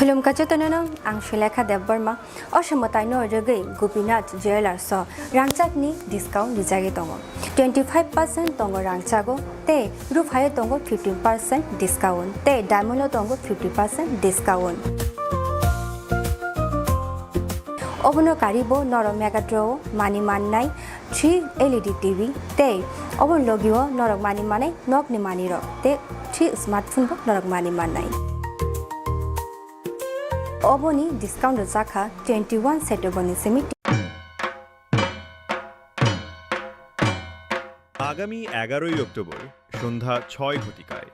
खुलुमकाचो तनोनो आं सुलेखा देबबर्मा असमतायनो रगै गोपीनाथ ज्वेलार्स रांचाकनि डिस्काउंट रिजागे दङ 25% दङ रांचागो ते रुफायो दङ 15% डिस्काउंट ते डायमंडो दङ 50% डिस्काउंट अबनो कारिबो नरो मेगाट्रो मानि माननाय 3 LED TV ते अबन लगियो नरक मानि माने नकनि मानि र ते 3 स्मार्टफोन बो नरक मानि माननाय অবনি ডিসকাউন্ট জাখা 21 সেপ্টেম্বর সমিতি আগামী 11ই অক্টোবর সন্ধ্যা 6 ঘটিকায়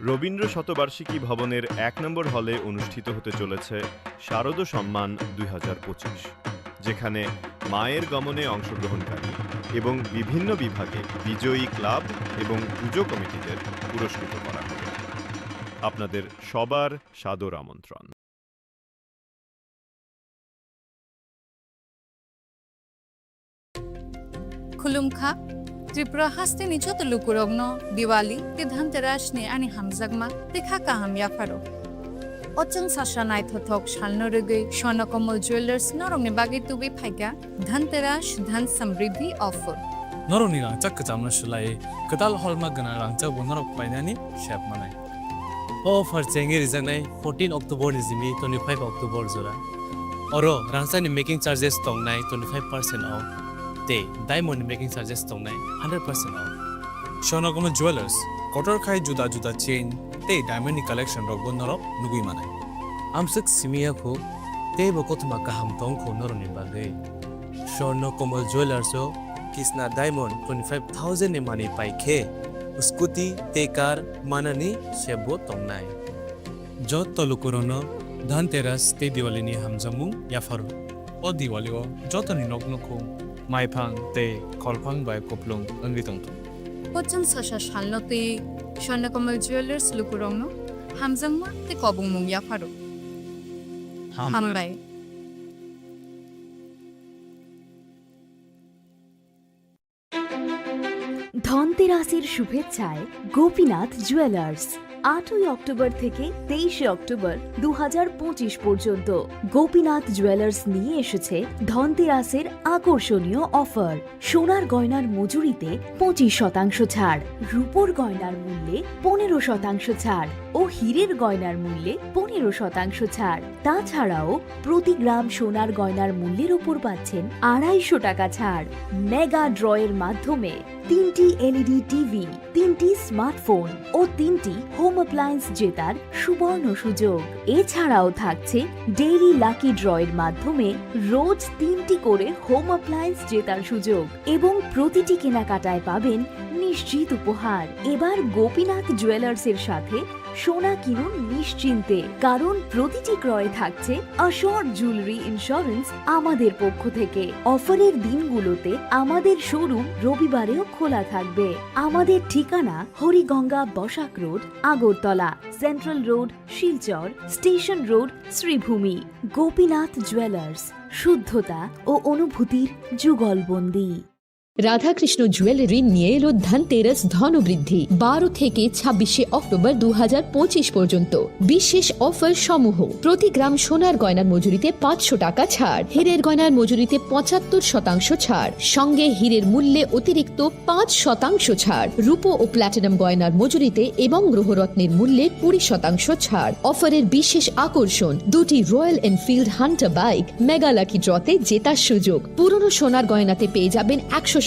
রবীন্দ্র শতবার্ষিকী ভবনের 1 নম্বর হলে অনুষ্ঠিত হতে চলেছে শারদ সম্মান 2025, যেখানে মায়ের গমনে অংশগ্রহণকারী এবং বিভিন্ন বিভাগে বিজয়ী ক্লাব এবং পুজো কমিটিদের পুরস্কৃত করা হবে। আপনাদের সবার সাদর আমন্ত্রণ। खुलुमखा त्रिपुरा हास्तेनि छोट लुकुरगनो दिवाली ते धनतेरासनि आनि हामजागमा देखा काहाम याफारो अचन साशा नायथथक शालनो रगै स्वर्णकमल ज्वेलार्स नरंनि बागै तुबि फाइगा धनतेरास धन समृद्धि ऑफर नरंनि रांचा कजामनो सुलाय कदाल हलमा गना रांचा बनरक पाइनानि शेप मानाय ऑफर चेंगे रिजनाय 14 अक्टोबर निजिमि 25 अक्टोबर जरा अरो रांचानि मेकिंग चार्जेस तंगनाय 25% ऑफ ते डायमंड मेकिंग चार्जेस तंगनाय 100% ऑफ स्वर्णकमल ज्वेलर्स कटर खाय जुदा जुदा चेन ते डायमंड कलेक्शन रगबो नरक नुगुइ मानाय आमसक सिमियाखौ ते बकतमा काहाम तंखौ नरनि बागै स्वर्णकमल ज्वेलर्स किसना डायमंड 25000 नि मानि पाइखे स्कूटी ते कार माननी सेबो तंगनाय जत तलुकुरनो धनतेरस ते दिवालीनि हामजामुं याफारो ओ दिवालीओ जतनि नकनखौ माइफां ते खलफां बाय कपलुं अंगितंतो अचन साशा शालनो ते स्वर्णकमल ज्वेलर्स लुकुरगनो हामजांमा ते कबुंमुं याफारो हामबाय ধনতেরাসের শুভেচ্ছায় গোপীনাথ জুয়েলার্স 8 অক্টোবর থেকে 23 অক্টোবর 2025 পর্যন্ত গোপীনাথ জুয়েলার্স নিয়ে এসেছে ধনতেরাসের আকর্ষণীয় অফার। সোনার গয়নার মজুরিতে 25% ছাড়, রূপোর গয়নার মূল্যে 15% ছাড় ও হীরের গয়নার মূল্যে 15% ছাড়। তাছাড়াও প্রতি গ্রাম সোনার গয়নার মূল্যের উপর পাচ্ছেন 250 টাকা ছাড়। মেগা ড্রয়ের মাধ্যমে 3টি LED টিভি, 3টি স্মার্টফোন ও 3টি হোম অ্যাপ্লায়েন্স জেতার সুবর্ণ সুযোগ। এছাড়াও থাকছে ডেইলি লাকি ড্রয়ের মাধ্যমে রোজ 3টি করে হোম অ্যাপ্লায়েন্স জেতার সুযোগ এবং প্রতিটি কেনাকাটায় পাবেন নিশ্চিত উপহার। এবার গোপীনাথ জুয়েলার্সের সাথে সোনা কিনুন নিশ্চিন্তে, কারণ প্রতিটি ক্রয়ে থাকছে অ্যাশোর্ড জুয়েলারি ইন্স্যুরেন্স আমাদের পক্ষ থেকে। অফারের দিনগুলোতে আমাদের শোরুম রবিবারেও খোলা থাকবে। আমাদের ঠিকানা Hariganga Basak road, Agartala, central road, Silchar, station road, Sribhumi. Gopinath jewellers, শুদ্ধতা ও অনুভূতির যুগলবন্দি। রাধাকৃষ্ণ জুয়েলারি নিয়ে এলো ধনতেরাস ধনবৃদ্ধি 12 থেকে 26 অক্টোবর 2025 পর্যন্ত বিশেষ অফার সমূহ। প্রতি গ্রাম সোনার গয়নার মজুরিতে 500 টাকা ছাড়, হীরের গয়নার মজুরিতে 75% ছাড়, সঙ্গে হীরের মূল্যে অতিরিক্ত 5% ছাড়, রূপো ও প্ল্যাটিনাম গয়নার মজুরিতে এবং গ্রহরত্নের মূল্যে 20% ছাড়। অফারের বিশেষ আকর্ষণ 2টি Royal Enfield Hunter bike mega lucky ড্রতে জেতার সুযোগ। পুরনো সোনার গয়নাতে পেয়ে যাবেন 100%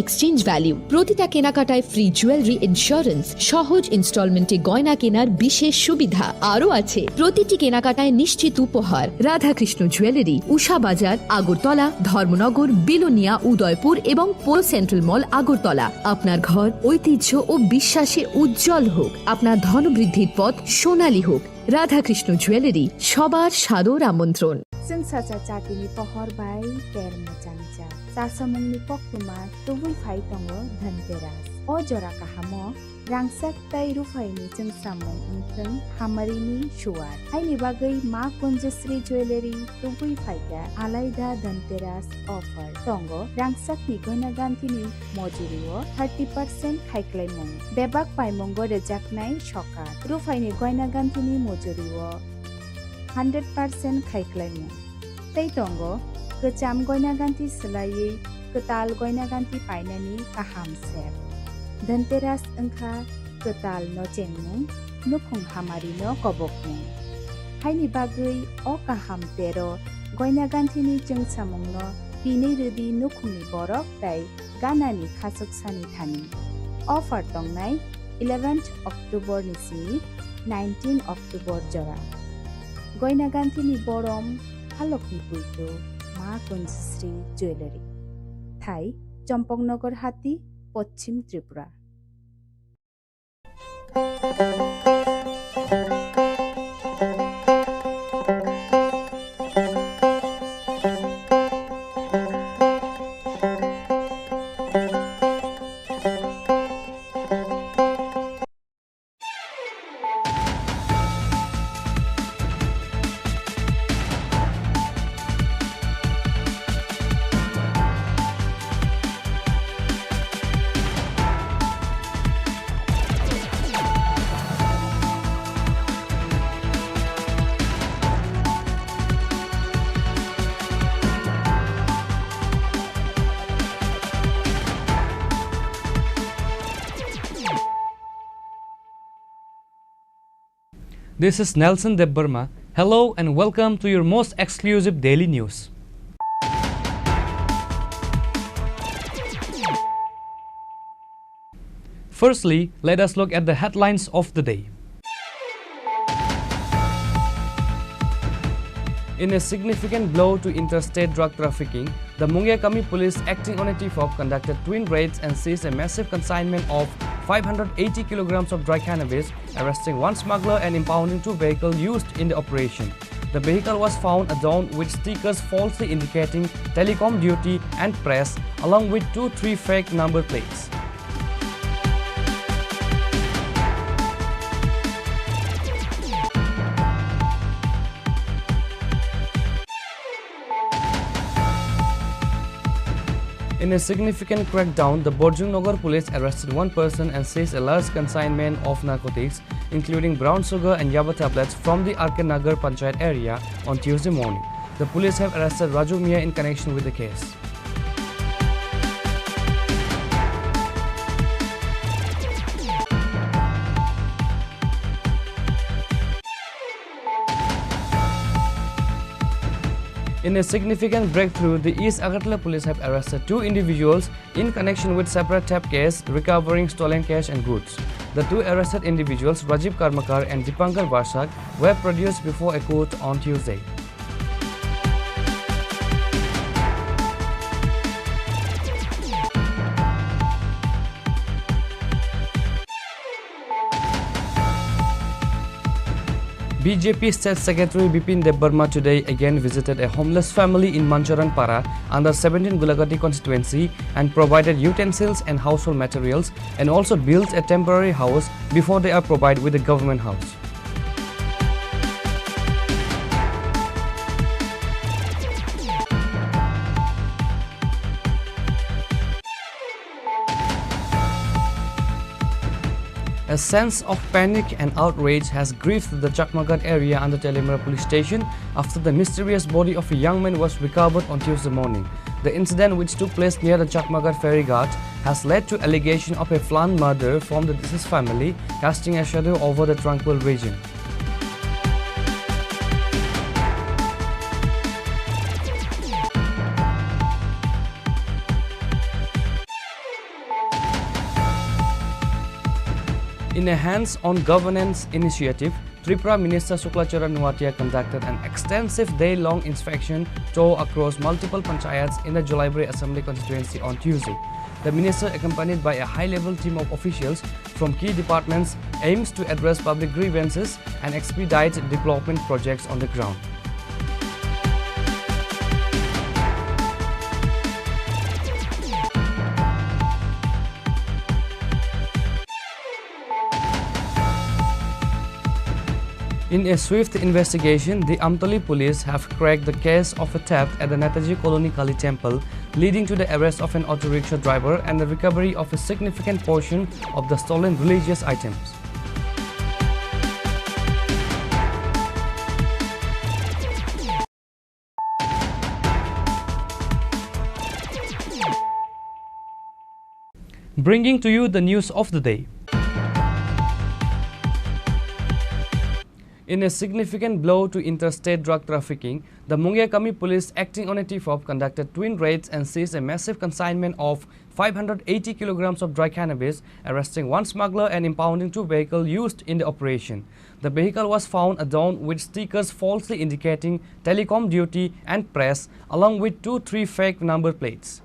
এক্সচেঞ্জ ভ্যালু। প্রতিটা কেনাকাটায় ফ্রি জুয়েলারি ইন্স্যুরেন্স, সহজ ইনস্টলমেন্টে গয়না কেনার বিশেষ সুবিধা আরও আছে। প্রতিটি কেনাকাটায় নিশ্চিত উপহার। রাধাকৃষ্ণ জুয়েলারি, উষা বাজার, আগরতলা, ধর্মনগর, বিলোনিয়া, উদয়পুর এবং পৌর সেন্ট্রাল মল, আগরতলা। আপনার ঘর ঐতিহ্য ও বিশ্বাসে উজ্জ্বল হোক, আপনার ধনবৃদ্ধির পথ সোনালী হোক। রাধাকৃষ্ণ জুয়েলারি, সবার সাদর আমন্ত্রণ। Saja catini pohor bai ter macangca. Sasamungni pokuma tubui fai tongo dhanteras. O jora kahamo rangsak tai rufaini jeng samung untung hamarini shuar. Aini bagai ma konjasri jewelry tubui faiga alaida dhanteras offer. Tongo rangsak ni goina gantini mojurio 30% haiklai mung. Bebak pai mongo rejaknai shokar. Rufaini goina gantini mojurio 100% खायख्लायमु तै दंगो गोजाम गयना गान्थि सोलायै गोताल गयना गान्थि पायनानि गाहाम सेब धनतेरास ओंखा गोताल न जेंमु नुखुं हामारि न कबकमु हायनि बागै अ गाहाम तेरो गयना गान्थिनि जोंसामुं न बिनै रोदि नुखुंनि बरफ ताय गानानि खासुकसानि थानि अफार दंनाय 11 अक्टोबर निसिनि 19 अक्टोबर जरा गयना गान्थिनि बरम हालकनि पुइतो मा कुंजश्री ज्वेलरी थाई चम्पकनगर हाटी Paschim Tripura This is Nelson Debbarma. Hello and welcome to your most exclusive daily news. Firstly, let us look at the headlines of the day. In a significant blow to interstate drug trafficking, the Mungyakami police, acting on a tip-off, conducted twin raids and seized a massive consignment of 580 kilograms of dry cannabis, arresting one smuggler and impounding two vehicles used in the operation. The vehicle was found adorned with stickers falsely indicating telecom duty and press, along with 2-3 fake number plates. In a significant crackdown, the Borjungnagar police arrested one person and seized a large consignment of narcotics, including brown sugar and yaba tablets from the Arkenagar Panchayat area on Tuesday morning. The police have arrested Raju Mia in connection with the case. In a significant breakthrough, the East Agartala police have arrested two individuals in connection with separate theft case, recovering stolen cash and goods. The two arrested individuals, Rajiv Karmakar and Dipankar Varsak, were produced before a court on Tuesday. BJP State Secretary Bipin Debbarma today again visited a homeless family in Mancharanpara under 17 Gulagati constituency and provided utensils and household materials, and also built a temporary house before they are provided with a government house. A sense of panic and outrage has gripped the Chakmagat area under Telemara police station after the mysterious body of a young man was recovered on Tuesday morning. The incident, which took place near the Chakmagat ferry ghat, has led to allegation of a planned murder from the deceased family, casting a shadow over the tranquil region. In a hands-on governance initiative, Tripura Minister Suklacharan Nuatia conducted an extensive day-long inspection tour across multiple panchayats in the Jolaibari Assembly constituency on Tuesday. The minister, accompanied by a high-level team of officials from key departments, aims to address public grievances and expedite development projects on the ground. In a swift investigation, the Amtali police have cracked the case of a theft at the Netaji Colony Kali temple, leading to the arrest of an auto rickshaw driver and the recovery of a significant portion of the stolen religious items. Bringing to you the news of the day. In a significant blow to interstate drug trafficking, the Mungyakami police, acting on a tip-off, conducted twin raids and seized a massive consignment of 580 kilograms of dry cannabis, arresting one smuggler and impounding 2 vehicles used in the operation. The vehicle was found adorned with stickers falsely indicating telecom duty and press, along with 2-3 fake number plates.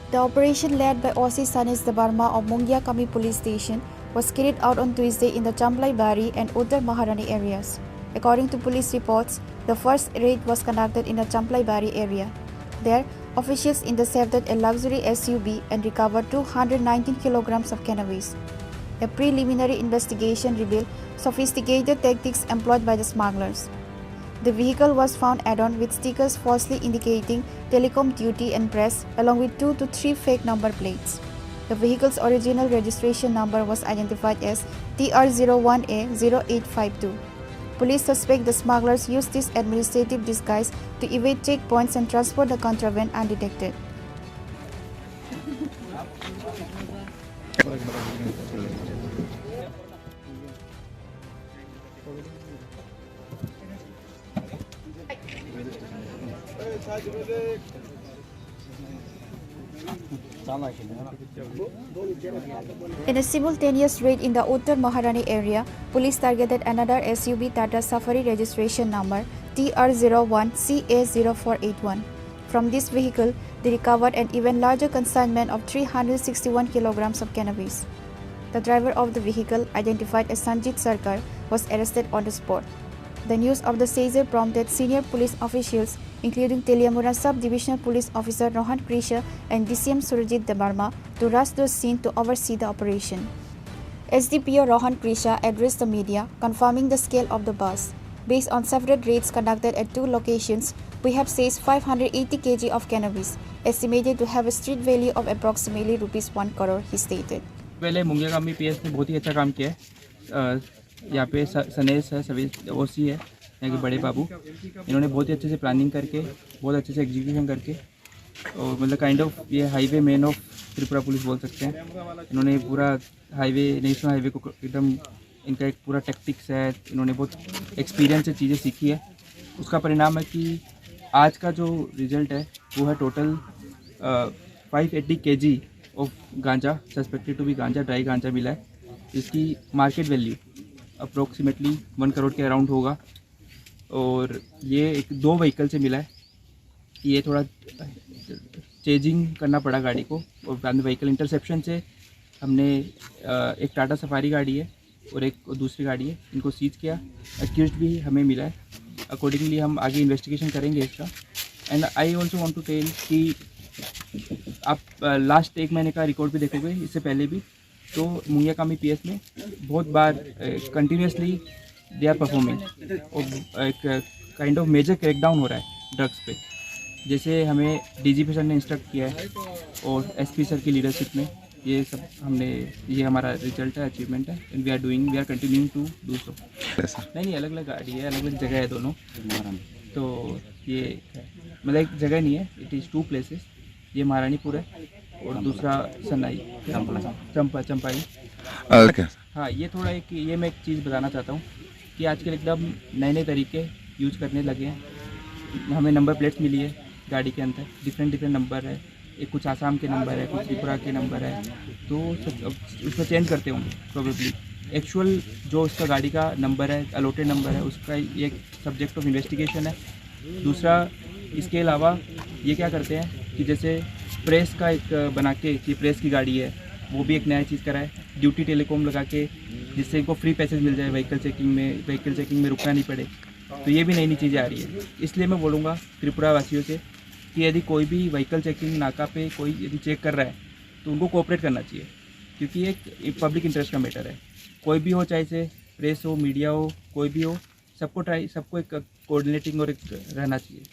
The operation led by OC Sanis Dabarma of Mungyakami police station was carried out on Tuesday in the Champlai Bari and Uttar Maharani areas. According to police reports, the first raid was conducted in the Champlai Bari area. There, officials intercepted a luxury SUV and recovered 219 kilograms of cannabis. A preliminary investigation revealed sophisticated tactics employed by the smugglers. The vehicle was found adorned with stickers falsely indicating telecom duty and press, along with 2 to 3 fake number plates. The vehicle's original registration number was identified as TR01A0852. Police suspect the smugglers used this administrative disguise to evade checkpoints and transport the contraband undetected. In a simultaneous raid in the Uttar Maharani area, police targeted another SUV Tata Safari registration number TR01CA0481. From this vehicle, they recovered an even larger consignment of 361 kilograms of cannabis. The driver of the vehicle, identified as Sanjit Sarkar, was arrested on the spot. The news of the seizure prompted senior police officials, including Teliamura Sub-Divisional Police Officer Rohan Krisha and DCM Surajit Dabarma, to rush to the scene to oversee the operation. SDPO Rohan Krisha addressed the media, confirming the scale of the bust. Based on several raids conducted at 2 locations, we have seized 580 kg of cannabis, estimated to have a street value of approximately ₹1 crore, he stated. पहले मुंगेकामी PS ने बहुत ही अच्छा काम किया है। यहाँ पे सनेस है, सभी ओसी है, यहाँ के बड़े बाबू, इन्होंने बहुत ही अच्छे से प्लानिंग करके, बहुत अच्छे से एग्जीक्यूशन करके, और मतलब काइंड ऑफ ये highway man of Tripura police बोल सकते हैं। इन्होंने पूरा हाईवे, नेशनल हाईवे को एकदम, इनका एक पूरा टैक्टिक्स है, इन्होंने बहुत एक्सपीरियंस से चीज़ें सीखी है। उसका परिणाम है कि आज का जो रिजल्ट है वो है टोटल 580 kg ऑफ गांजा, सस्पेक्टेड टू बी गांजा, ड्राई गांजा मिला है। इसकी मार्केट वैल्यू अप्रोक्सीमेटली 1 करोड़ के अराउंड होगा, और ये एक 2 व्हीकल से मिला है। ये थोड़ा चेजिंग करना पड़ा गाड़ी को, और बाद में व्हीकल इंटरसेप्शन से हमने एक टाटा सफारी गाड़ी है और एक दूसरी गाड़ी है, इनको सीज किया। एक्यूज्ड भी हमें मिला है, अकॉर्डिंगली हम आगे इन्वेस्टिगेशन करेंगे इसका। And I also want to tell कि आप लास्ट 1 महीने का रिकॉर्ड भी देखोगे, इससे पहले भी, तो मुंगियाकामी पीएस में बहुत बार कंटिन्यूसली दे आर परफॉर्मिंग, और एक काइंड ऑफ मेजर क्रैकडाउन हो रहा है ड्रग्स पे। जैसे हमें डीजीपी सर ने इंस्ट्रक्ट किया है और एसपी सर की लीडरशिप में ये सब हमने, ये हमारा रिजल्ट है, अचीवमेंट है, and we are continuing to do so. नहीं, अलग अलग गाड़ी है, अलग अलग जगह है दोनों, तो ये मतलब एक जगह नहीं है, इट इज़ 2 प्लेसेस। ये महारानीपुर है और दूसरा सनाई चंपाई। हाँ, ये थोड़ा ये मैं एक चीज़ बताना चाहता हूँ कि आजकल एकदम नए नए तरीके यूज करने लगे हैं। हमें नंबर प्लेट्स मिली है गाड़ी के अंदर, डिफरेंट नंबर है, एक कुछ आसाम के नंबर है, कुछ त्रिपुरा के नंबर है, तो उसको चेंज करते होंगे प्रोबेबली। एक्चुअल जो उसका गाड़ी का नंबर है, अलॉटेड नंबर है, उसका एक सब्जेक्ट ऑफ इन्वेस्टिगेशन है। दूसरा, इसके अलावा ये क्या करते हैं कि जैसे प्रेस का एक बना के कि प्रेस की गाड़ी है, वो भी एक नया चीज़ करा है। ड्यूटी टेलीकॉम लगा के जिससे इनको फ्री पैसेज मिल जाए, व्हीकल चेकिंग में रुकना नहीं पड़े। तो ये भी नई नई चीज़ें आ रही है। इसलिए मैं बोलूँगा त्रिपुरा वासियों से कि यदि कोई भी व्हीकल चेकिंग नाका पे कोई यदि चेक कर रहा है तो उनको कोऑपरेट करना चाहिए, क्योंकि ये एक पब्लिक इंटरेस्ट का मैटर है। कोई भी हो, चाहे से प्रेस हो, मीडिया हो, कोई भी हो, सबको एक कोऑर्डिनेटिंग और एक रहना चाहिए।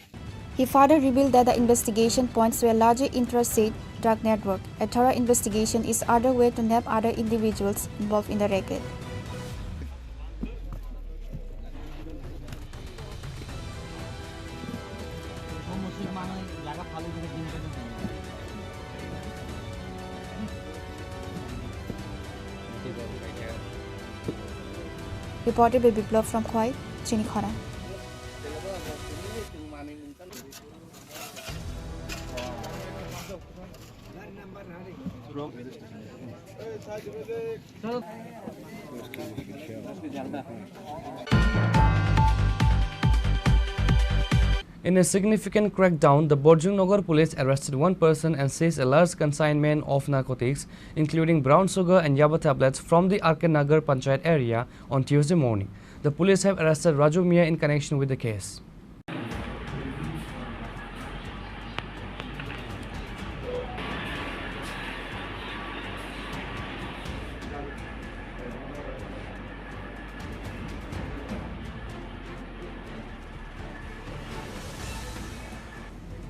He further revealed that the investigation points to a larger interstate drug network. A thorough investigation is underway to nab other individuals involved in the racket. Reported by Biplov from Khoi, Chini Khorang. In a significant crackdown, the Borjungnagar police arrested one person and seized a large consignment of narcotics, including brown sugar and yaba tablets, from the RK Nagar Panchayat area on Tuesday morning. The police have arrested Raju Mia in connection with the case.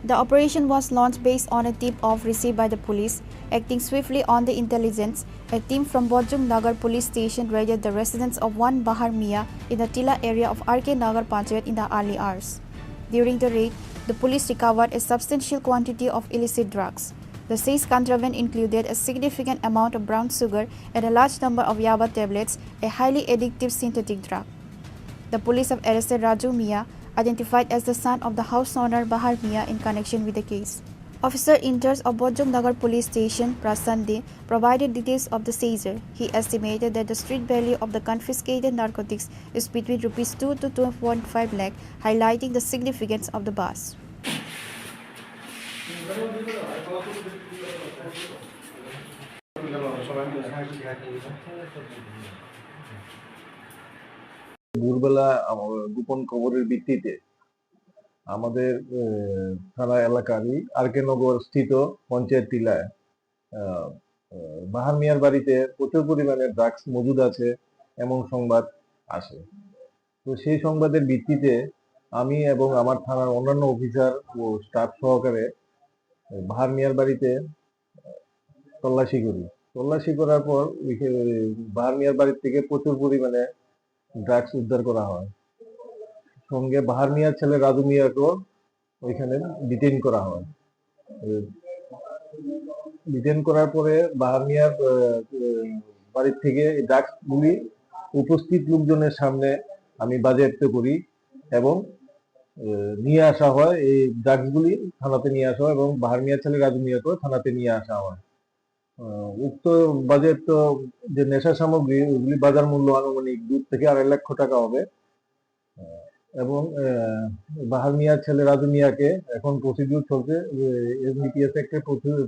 The operation was launched based on a tip-off received by the police. Acting swiftly on the intelligence, a team from Bojung Nagar police station raided the residence of one Bahar Mia in the Tila area of RK Nagar Panchayat in the early hours. During the raid, the police recovered a substantial quantity of illicit drugs. The seized contraband included a significant amount of brown sugar and a large number of yaba tablets, a highly addictive synthetic drug. The police have arrested Raju Mia, identified as the son of the house owner Bahar Mia, in connection with the case. Officer in charge of Bojung Nagar police station, Prasande, provided details of the seizure. He estimated that the street value of the confiscated narcotics is between Rs 2 to 2.5 lakh, highlighting the significance of the bust. ভোরবেলা গোপন খবরের ভিত্তিতে আমাদের থানা এলাকারই আরকে নগর স্থিত পঞ্চায়েত টিলায় বাহার মিয়ার বাড়িতে প্রচুর পরিমাণে ড্রাগস মজুদ আছে এমন সংবাদ আসে। তো সেই সংবাদের ভিত্তিতে আমি এবং আমার থানার অন্যান্য অফিসার ও স্টাফ সহকারে বাহার মিয়ার বাড়িতে তল্লাশি করি। তল্লাশি করার পর বাহার মিয়ার বাড়ি থেকে প্রচুর পরিমাণে ড্রাগস উদ্ধার করা হয়। সঙ্গে বাহার মিয়ার ছেলে রাজু মিয়াকেও ওইখানে ডিটেইন করা হয়। ডিটেইন করার পরে বাহার মিয়ার বাড়ির থেকে ড্রাগস গুলি উপস্থিত লোকজনের সামনে আমি বাজেয়াপ্ত করি এবং নিয়ে আসা হয়। এই ড্রাগস গুলি থানাতে নিয়ে আসা হয় এবং বাহার মিয়ার ছেলে রাজু মিয়াকেও থানাতে নিয়ে আসা হয়। উক্ত বাজেয়াপ্ত যে নেশা সামগ্রী ওগুলি বাজার মূল্য আনুমানিক 2 থেকে 2.5 লক্ষ টাকা হবে এবং বাহার মিয়ার ছেলে রাজু মিয়াকে এখন প্রসিডিউর চলছে। এনডিপিএস একটা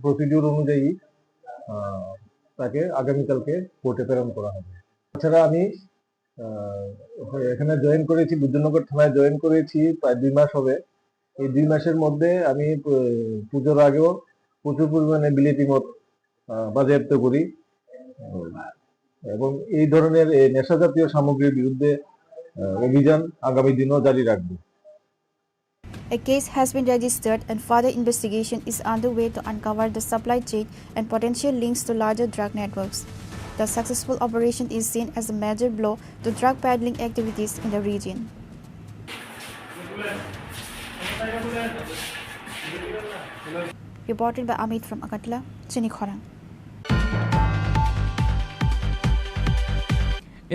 প্রসিডিউর অনুযায়ী তাকে আগামীকালকে কোর্টে প্রেরণ করা হবে। তাছাড়া আমি এখানে জয়েন করেছি, বিদ্যুৎনগর থানায় জয়েন করেছি প্রায় 2 মাস হবে। এই 2 মাসের মধ্যে আমি পুজোর আগেও প্রচুর পরিমাণে বিলেতি মদ বাজেয়াপ্ত করি এবং এই ধরনের নেশা জাতীয় সামগ্রীর বিরুদ্ধে অভিযান আগামী দিনও জারি রাখব। A case has been registered and further investigation is underway to uncover the supply chain and potential links to larger drug networks. The successful operation is seen as a major blow to drug peddling activities in the region. Reported by Amit from Agatla, Chini Khorang.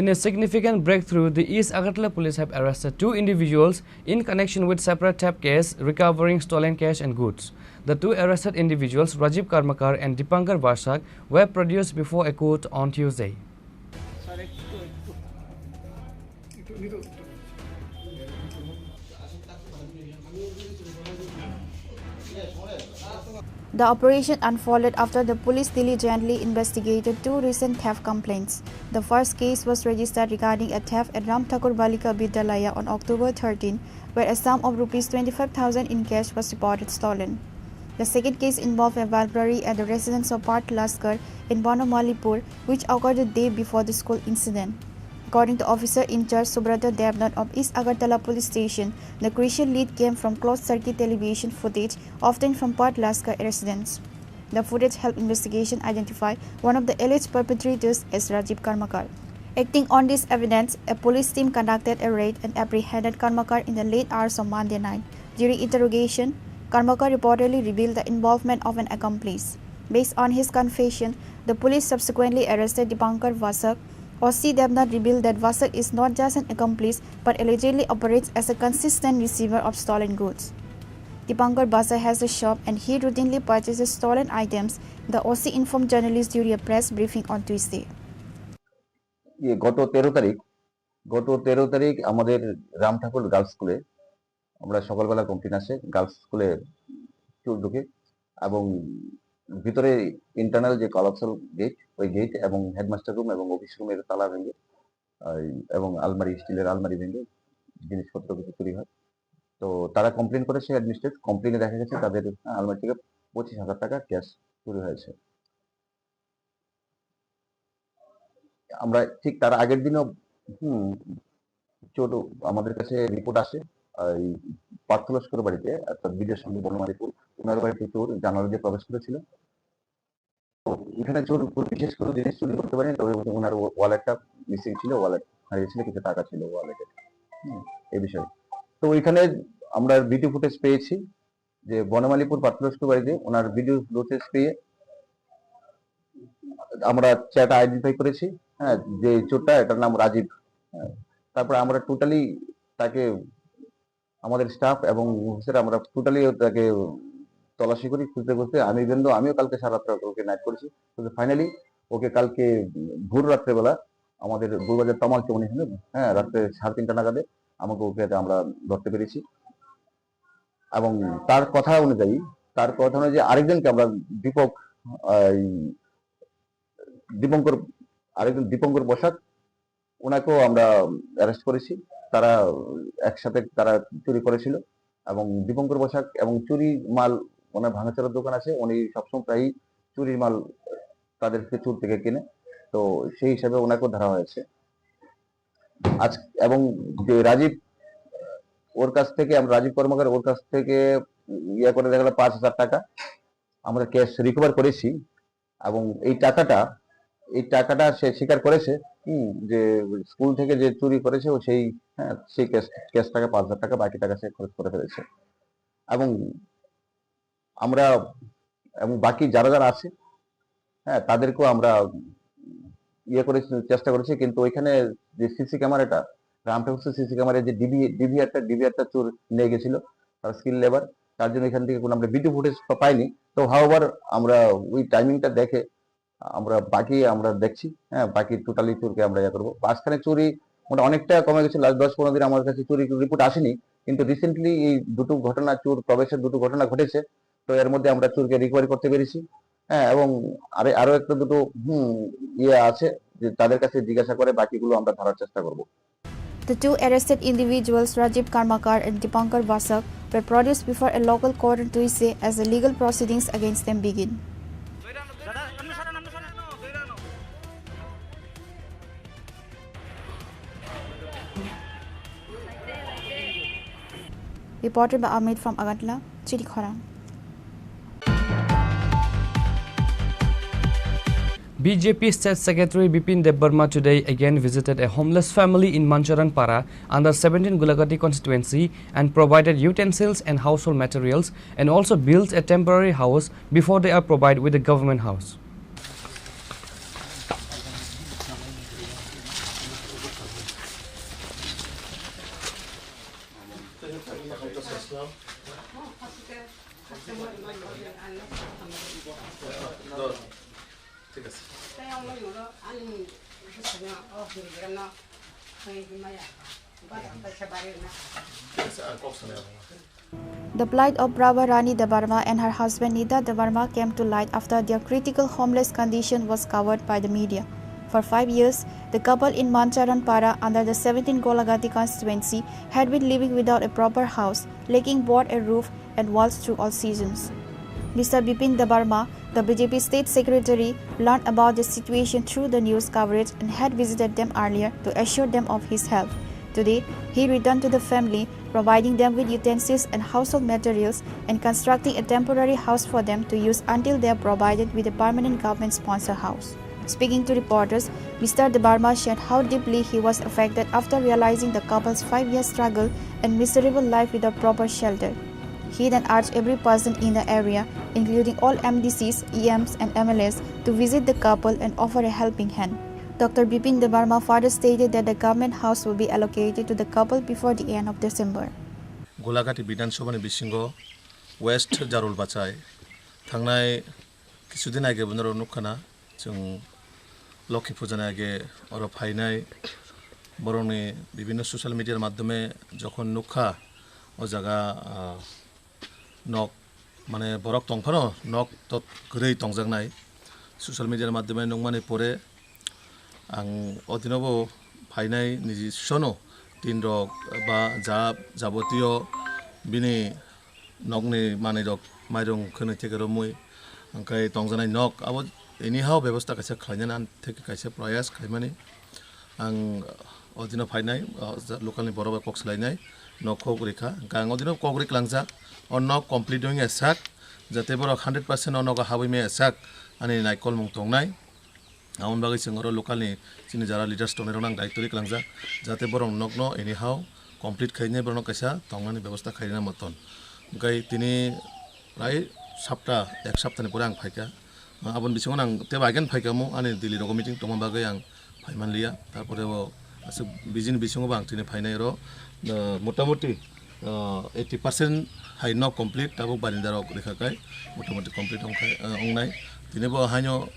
In a significant breakthrough, the East Agartala police have arrested 2 individuals in connection with separate theft case, recovering stolen cash and goods. The 2 arrested individuals, Rajiv Karmakar and Dipankar Varsak, were produced before a court on Tuesday. The operation unfolded after the police diligently investigated 2 recent theft complaints. The first case was registered regarding a theft at Ram Thakur Balika Vidyalaya on October 13, where a sum of Rs 25,000 in cash was reported stolen. The second case involved a burglary at the residence of Part Laskar in Bonomalipur, which occurred the day before the school incident. According to officer in charge Subrata Devnath of East Agartala Police Station, the crucial lead came from closed-circuit television footage obtained from Part Laskar residence. The footage helped investigation identify one of the alleged perpetrators as Rajiv Karmakar. Acting on this evidence, a police team conducted a raid and apprehended Karmakar in the late hours of Monday night. During interrogation, Karmakar reportedly revealed the involvement of an accomplice. Based on his confession, the police subsequently arrested Dipankar Vasak. OC Devnath revealed that Vasak is not just an accomplice but allegedly operates as a consistent receiver of stolen goods. Dipankar Vasak has a shop and he routinely purchases stolen items, the OC informed journalists during a press briefing on Tuesday. গত 13 তারিখ আমাদের রাম ঠাকুর girls স্কুলে আমরা সকালবেলা complain আসে girls স্কুলে চোর ঢুকে এবং ভিতরে ইন্টারনাল যে কলাপসাল গেট ওই গেট এবং হেডমাস্টার রুম এবং অফিস রুমের তালা ভেঙে এবং আলমারি স্টিলের আলমারি ভেঙে জিনিসপত্র কিছু চুরি হয়। তো তারা কমপ্লেন করেছে অ্যাডমিনিস্ট্রেট কমপ্লেনে দেখা গেছে তাদের আলমারি থেকে 25,000 টাকা ক্যাশ চুরি হয়েছে। আমরা ঠিক তার আগের দিনও চোর আমাদের কাছে রিপোর্ট আসে এই পার্থলস্কর বাড়িতে অর্থাৎ বিজয় সঙ্গে বনমালীপুর ওনার বাড়িতে চোর জানালা দিয়ে প্রবেশ করেছিল। এখানে চোর বিশেষ করে জিনিস চুরি করতে পারেনি, তবে ওনার ওয়ালেটটা মিসিং ছিল, ওয়ালেট হারিয়েছিল, কিছু টাকা ছিল ওয়ালেটে এই বিষয়ে। তো ওইখানে আমরা ভিডিও ফুটেজ পেয়েছি যে বনমালীপুর পার্থলস্কর বাড়িতে ওনার ভিডিও ফুটেজ পেয়ে আমরা চ্যাট আইডেন্টিফাই করেছি, হ্যাঁ, যে চোরটা এটার নাম রাজীব। তারপরে আমরা টোটালি তাকে আমাদের স্টাফ এবং অফিসার আমরা টোটালি তাকে তল্লাশি করি খুঁজতে খুঁজতে আমিও কালকে সারা রাত ওকে নাইট করেছি, কিন্তু ফাইনালি ওকে কালকে ভোর রাত্রেবেলা আমাদের বউবাজার তমাল চৌনি হ্যাঁ রাত্রে 3:30 নাগাদে আমাকে ওকে আমরা ধরতে পেরেছি। এবং তার কথা অনুযায়ী আরেকজনকে আমরা দীপঙ্কর বসাক ওনাকেও আমরা অ্যারেস্ট করেছি। তারা একসাথে তারা চুরি করেছিল এবং দীপঙ্কর বসাক এবং চুরি মাল ওনার ভাঙাচোরার দোকান আছে, উনি সবসময় প্রায় চুরির মাল তাদেরকে চুর থেকে কেনে, তো সেই হিসাবে ওনাকেও ধরা হয়েছে আজ। এবং যে রাজীব কর্মকার ওর কাছ থেকে ইয়ে করে দেখা গেল 5,000 টাকা আমরা ক্যাশ রিকভার করেছি এবং এই টাকাটা সে স্বীকার করেছে যে স্কুল থেকে যে চুরি করেছে ও সেই ক্যাশ টাকা 5,000 টাকা বাকি টাকা সে খরচ করে ফেলেছে। এবং আমরা বাকি যারা আছে হ্যাঁ তাদেরকেও আমরা ইয়ে করে চেষ্টা করেছি, কিন্তু ওইখানে যে সিসি ক্যামেরাটা রামঠাকুর সিসি ক্যামেরায় যে ডিভিআরটা চোর নিয়ে গেছিল তার স্কিল লেবার, তার জন্য এখান থেকে কোনো আমরা ভিডিও ফুটেজ পাইনি। তো হাওয়ার আমরা ওই টাইমিংটা দেখে আমরা দেখছি, হ্যাঁ বাকি টোটালি চোরকে আমরা ইয়ে করবো। মাঝখানে চুরি অনেকটা কমে গেছে, লাস্ট 10-15 দিন আমার কাছে চুরি রিপোর্ট আসেনি, কিন্তু রিসেন্টলি এই দুটো ঘটনা চোর প্রবেশের দুটো ঘটনা ঘটেছে, তো এর মধ্যে আমরা চোরকে রিকভারি করতে পেরেছি। হ্যাঁ এবং আরো একটা দুটো ইয়ে আছে যে তাদের কাছে জিজ্ঞাসা করে বাকিগুলো আমরা ধরার চেষ্টা করব। The two arrested individuals, Rajiv Karmakar and Dipankar Vasak, were produced before a local court on Tuesday as the legal proceedings against them begin. Reported by Amit from Agartala, Chini Khorang. BJP State Secretary Bipin Debbarma today again visited a homeless family in Mancharanpara under 17 Gulagati constituency and provided utensils and household materials and also built a temporary house before they are provided with a government house. The plight of Prabha Rani Debarma and her husband Nida Debarma came to light after their critical homeless condition was covered by the media. For 5 years, the couple in Mancharanpara under the 17 Golagati constituency had been living without a proper house, lacking both a roof and walls through all seasons. Mr. Bipin Debarma, the BJP State Secretary, learned about the situation through the news coverage and had visited them earlier to assure them of his help. Today, he returned to the family, providing them with utensils and household materials and constructing a temporary house for them to use until they are provided with a permanent government-sponsored house. Speaking to reporters, Mr. Debarma shared how deeply he was affected after realizing the couple's 5-year struggle and miserable life without proper shelter. He then urged every person in the area, including all MDCs, EMs and MLAs, to visit the couple and offer a helping hand. Dr. Bipin Debarma further stated that the government house will be allocated to the couple before the end of December. Golagati Bidanshabani Bishingo, West Jarul Bachai, Tangnai Kisudina Gabunaro Nukana, Chung Loki Pujanage, or of Hainai, Boroni, Bibino social media Madame, Jokon Nuka, Ozaga Nok, Mane Borok Tongpano, Nok Tot Grey Tongzagnai, social media Madame Nungmane Pore. Ang odinobo phainai niji sono tin rok ba jabotio bini nokni mane rok mairong khone theke romui angkai tongjanai nok abo anyhow ব্যবস্থা kaisa khlainana theke kaisa prayas khaimani ang odino phainai local ni boroba kok slainai nokho rekha gang odino kokri klangja on nok complete doing asak jate borok 100% on nok hawi me asak ani naikol mung tongnai Aun bagai sengoro local ni sini jara leaders toner nang daitoi klangja jate borong nokno anyhow complete khaine borong kaisa tongani ব্যবস্থা khaina moton gai tini prai sapta ek sapta ni pore ang phaika abon bisingo nang te bagen phaika mu ani dili rogo meeting tongma bagai ang phaiman liya tarpore o asu bijin bisingo bang tini phainai ro motamoti 80% hai no complete tabo barindaro rekha kai motamoti complete ongnai tini bo hanyo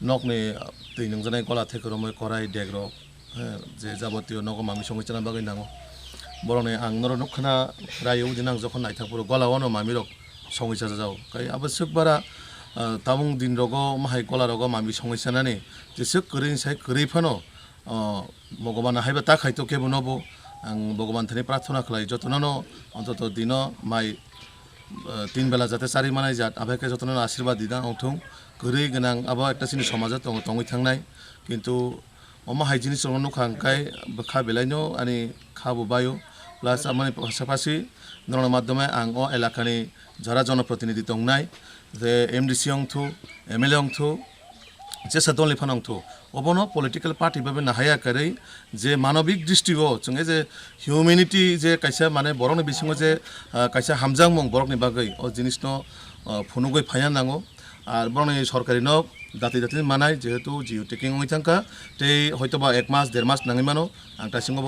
nok ni tinung janai kola theke romoi korai degro je jabotio nok mami songi chana bagai nango borone ang noro nokkhana rayu dinang jokhon naithapuro gola ono mami rok songi chaja jao kai abasuk bara tamung din rogo mahai kola rogo mami songi chanani je suk krin sai kri phano bhagwan haiba ta khaito ke bonobo ang bhagwan thani prarthona khlai jotono ontoto dino mai 3 bela jate sari manai jat abhaike jotono आशीर्वाद दिदा औथुं गरै गोनां आबा एकटा सिनि समाजा तंगै थांनाय किन्तु अमा हाइजिनि सरनो खांकाय खा बेलायनो आनि खाबो बायो प्लास आमानि पासापासि नरना माध्यमे आं अ एलाकानि जरा जनप्रतिनिधि तंनाय जे एमडीसी अंथु एमएलए अंथु जे सदनलि फानंथु अबनो पलिटिकल पार्टी बाबे नाहाया करै जे मानविक दृष्टिगो जोंगे जे ह्युमेनिटी जे कायसा माने बरकनि बिसिङो जे कायसा हामजां मं बरकनि बागै अ जिनिसनो फुनुगै फाया नांगो আর বরং সরকারি নক জাতি জাতি মানায় যেহেতু জিও টেকিং হয়ে থাকা তে হয়তো বা 1 মাস 1.5 মাস নাঙি মানো আং তাসিংব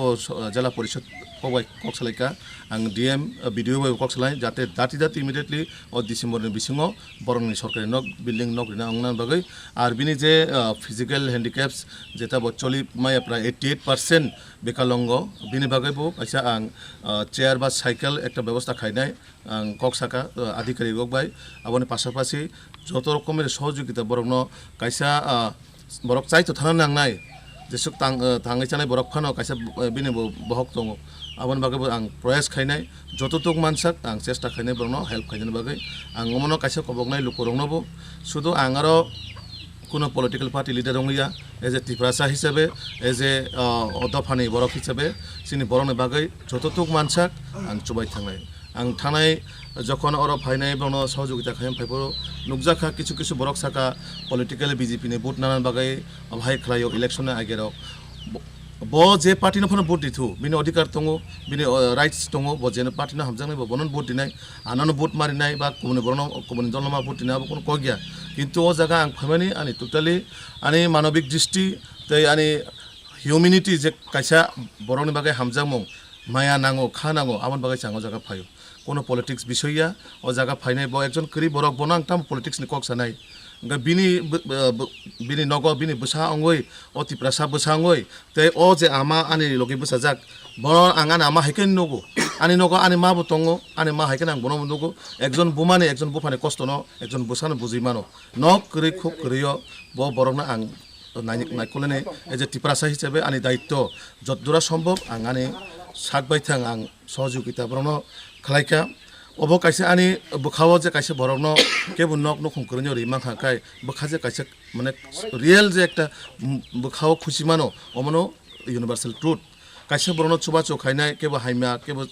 জেলা পরিষদ পবাই কক্সলাইকা আং ডিএম ভিডিও বাই কক্সলাই যাতে জাতি জাতি ইমিডিয়েটলি ও ডিসেম্বরনি বিসিङो বরংনি সরকারি নক বিল্ডিং নক রিনা अंगना বাগৈ আর বিনি যে ফিজিক্যাল হ্যান্ডিক্যাপস যেটা বচলি মাই প্রায় 88% বেকালঙ্গ বিনি বাগৈ বো কাইসা আং চেয়ার বা সাইকেল একটা ব্যবস্থা খাইনাই আং কক্সাকা আধিকারিক বাই আবনি পাশাপাশি যত রকমের সহযোগিতা বরং কাইসা বরক চাইতো থানা নাংনাই যেসব थाङै চানাय বরক ফানো কাইসা বিনি বহক दङ आबन बागै आं प्रयास खायनाय जततुक मानसाक आं चेष्टा खायनाय बरनो हेल्प खायनाय बागै आं अमनो काइसा कबकनाय लुकरंनोबो शुधु आं आरो কোনো political party lidar Rangia as a टिप्रासा हिसाबै एज ए अदफानि बरक हिसाबै सिनि बरनो बागै जततुक मानसाक आं चुबाय थांनाय आं थानाय যখন অর ফাইনাই বন সহযোগিতা খাইম ফাইবো নুকজাখা কিছু কিছু বরক সাকা পলিটিক্যাল বিজেপি নি ভোট নানান বাগাই ভাই খালাयो ইলেকশন আগের ब जे पार्टी नफोन भोट दिथु बिनि अधिकार दङ बिनि राइट्स दङ ब जे पार्टी न हामजांनाय ब बनन भोट दिनाय आनानो भोट मारिनाय बा गुबुन दलमा भोट दिनाय बा कोनो कगिया किन्तु ओ जागा आं फामानि आनि टोटाली आनि मानबिक दृष्टि तै आनि ह्युमेनिटी जे कायसा बरनि बागै हामजांमं माया नांगो खा नांगो आमन बागै सांगो जागा फायो कोनो पलिटिक्स बिसया ओ जागा फायनाय ब एकजन करि बरक बन आं ताम पलिटिक्स नि कक सानाय bini nogo bini busa angoi oti prasa busa angoi te o je ama ani logi busa jak bono angana ama heken nogo ani ma butongo ani ma heken ang bono nogo ekjon bumani ekjon bufani kosto no ekjon busano bujimano nok kri khub kriyo bo borokna ang নাইকলেনে as a Tiprasa হিসেবে আনি দায়িত্ব যতদূরা সম্ভব আং আনি সাকবাইথাং আং সহযোগিতা বরনো খালাইকা of কাইসে আনি বখাও যে কাইসে বরনো কেবল নক নখম করনি রিমা খাকাই বখাজে কাইসে মানে রিয়েল যে একটা বখাও খুশি মানো অমনো ইউনিভার্সাল ট্রুথ কাইসে বরনো চুবা চখাইনাই কেবল হাইমা কেবল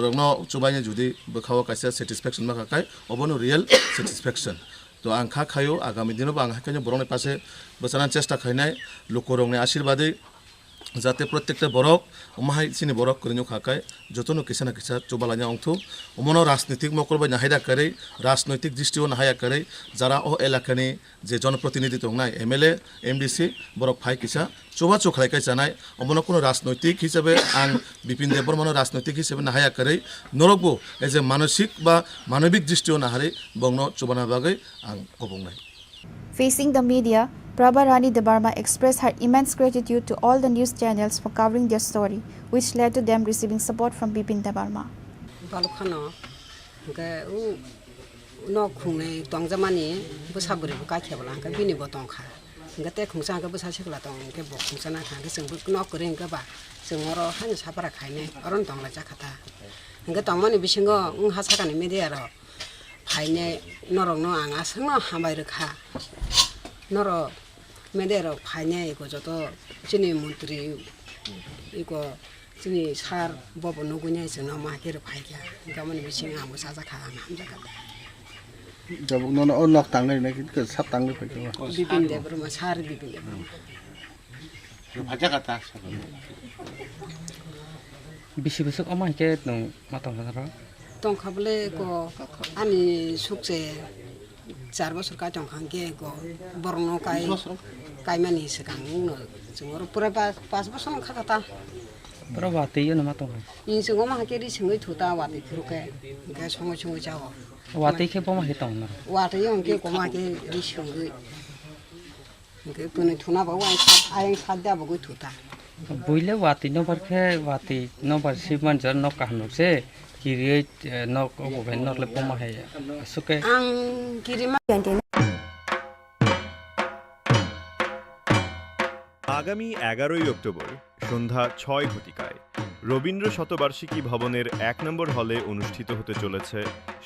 রংনো চুবাইনে যদি বখাও কাইসে স্যাটিসফ্যাকশন মা খাকাই অবনো রিয়েল স্যাটিসফ্যাকশন তো আং খাইও আগামী দিনও আং হাইকাইনে বরনের পাশে বসানোর চেষ্টা খাইনাই লোকরংনি আশীর্বাদে যাতে প্রত্যেকটা বরক মাহাই চিনি বরক করে খাকায় যতনো কিসা না কিসা চোবালানি অংথ অমনো রাজনৈতিক মকলবাই নাহাইদা করে রাজনৈতিক দৃষ্টিও নাহাইয়া করে যারা ও এলাকানি যে জনপ্রতিনিধি দংনাই এমএলএ এমডিসি বরক ফাই কিসা চোবা চোখলাইকাই জানাই অমনো কোনো রাজনৈতিক হিসাবে আং বিপিন দেববর্মন রাজনৈতিক হিসাবে নাহাইয়া করে নরকবো এজ এ মানসিক বা মানবিক দৃষ্টিও নাহারে বংন চোবানা বাগৈ আং কবংনাই Facing the media, Prabha Rani Debarma expressed her immense gratitude to all the news channels for covering their story, which led to them receiving support from Bipin Debarma. Balukano, no kune tongzamani, busaburi, bukakabla, bini botonka. Gate Kunsanga Busashiklatong, Gabo Kunsana, knock ring gaba, Singoro, Hans Haparakane, Ороntong la Jakarta. Gatamani Bishingo, Unhasakan media. Paine Norono Angasano Hamarika Noro Medero Paine Gojoto Chini Muntri Ego Chini Sar Bobo Nogunya no Makir Paika, Gaman wishing Amusaka Hamzaka. Jabuk no unlock tangle like it could sat tangle. Bipin de Bruma Sar Bipin de Bruma. Hajakata Bishop Oma get no Matanga. Tongkable go Ani Sukse Sarvasuka Tonghange go Borno Kai Kaimani Sekang, Pura Pasbason Kata. Probati no matter. In Singoma Hakeri Singi Tuta, what the Kruke, Gas Homo Java. What they keep on hit on. What a young Gomake Rishung. Punituna, I had that go to that. Buile wati no barke wati no bar shipman jar no kahno se kiri no oven no le poma hai suke ang kirima আগামী 11ই October সন্ধ্যা 6 ঘটিকায় রবীন্দ্র শতবার্ষিকী ভবনের 1 নম্বর হলে অনুষ্ঠিত হতে চলেছে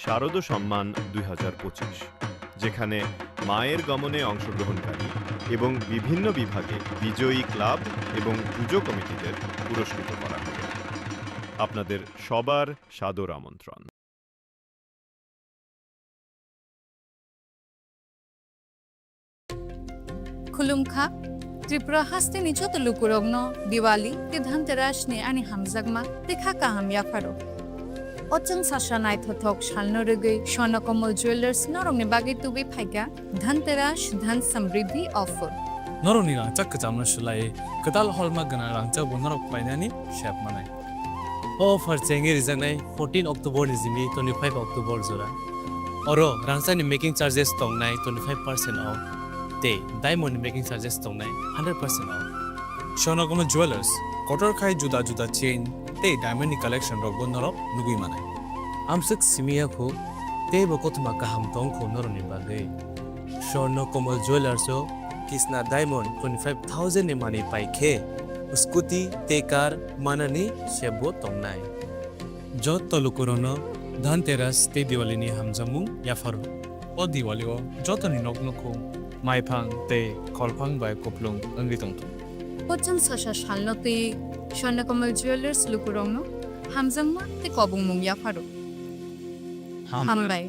শারদ সম্মান 2025, যেখানে মায়ের গমনে অংশগ্রহণকারী এবং বিভিন্ন বিভাগে বিজয়ী ক্লাব এবং পুজো কমিটিদের পুরস্কৃত করা হবে। আপনাদের সবার সাদর আমন্ত্রণ। Khulumkha Tripura hastini chota lukurogno Diwali te dhanteras ne ani hamzagma te khaka hamya pharo Ochang sashanai thothok shalno rege Sonakomal Jewelers norongni bagi tubi phaiga dhanteras dhan samriddhi offer Noroni rangchak kajamna shulai kadal holma gana rangchak bonarok painani shap manai offer chengi rijanai 14 October nizimi 25 October jora oro rangchani making charges tongnai 25% off te diamond making charges tongnai 100% off Sonakomal Jewelers kotor khai juda juda chain te diamond collection rok bonarok nugui manai amsuk simia kho te bokotma kaham tong kho noroni bagai Sonakomal Jewelers o Kisna Diamond 25,000 ne mani paikhe scooty te car manani shebo tongnai jot tolukurono dhanteras te diwali ni hamjamung ya faru o diwali o jotoni noknoko maiphang te kholphang bai koplung angri tongtu Ochang sasha shalno te Sonakomal Jewelers lukurongno hamjangma te kobungmung ya pharo hambai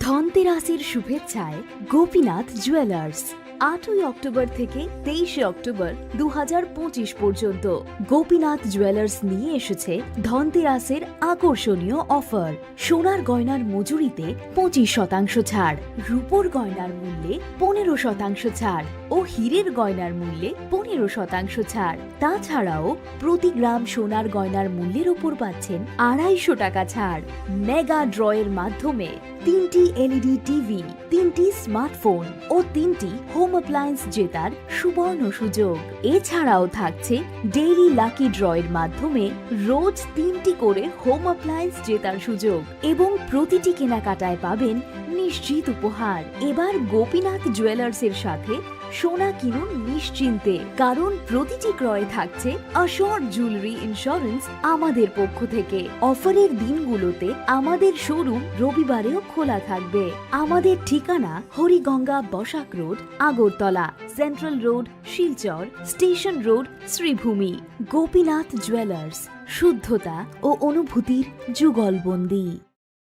ধনতেরাসের শুভেচ্ছায় Gopinath jewellers 8ই October থেকে 23শে October 2025 পর্যন্ত Gopinath jewellers নিয়ে এসেছে ধনতেরাসের আকর্ষণীয় offer. সোনার গয়নার মজুরিতে 25% ছাড়, রূপোর গয়নার মূল্যে 15% ছাড় ও হীরের গয়নার মূল্যে 15% ছাড়। তাছাড়াও প্রতি গ্রাম সোনার গয়নার মূল্যের উপর পাচ্ছেন 250 টাকা ছাড়। মেগা ড্রয়ের মাধ্যমে 3টি এলইডি টিভি, 3টি স্মার্টফোন ও 3টি হোম অ্যাপ্লায়েন্স জেতার সুবর্ণ সুযোগ। এছাড়াও থাকছে ডেইলি লাকি ড্রয়ের মাধ্যমে রোজ 3টি করে হোম অ্যাপ্লায়েন্স জেতার সুযোগ এবং প্রতিটি কেনাকাটায় পাবেন নিশ্চিত উপহার। এবার গোপীনাথ জুয়েলার্সের সাথে সোনা কিনুন নিশ্চিন্তে, কারণ প্রতিটি ক্রয়ে থাকছে অ্যাশোর্ড জুয়েলারি ইন্স্যুরেন্স আমাদের পক্ষ থেকে। অফারের দিনগুলোতে আমাদের শোরুম রবিবারেও খোলা থাকবে। আমাদের ঠিকানা Hariganga Basak road, Agartala, central road, Silchar, station road, Sribhumi. Gopinath jewellers, শুদ্ধতা ও অনুভূতির যুগলবন্দি।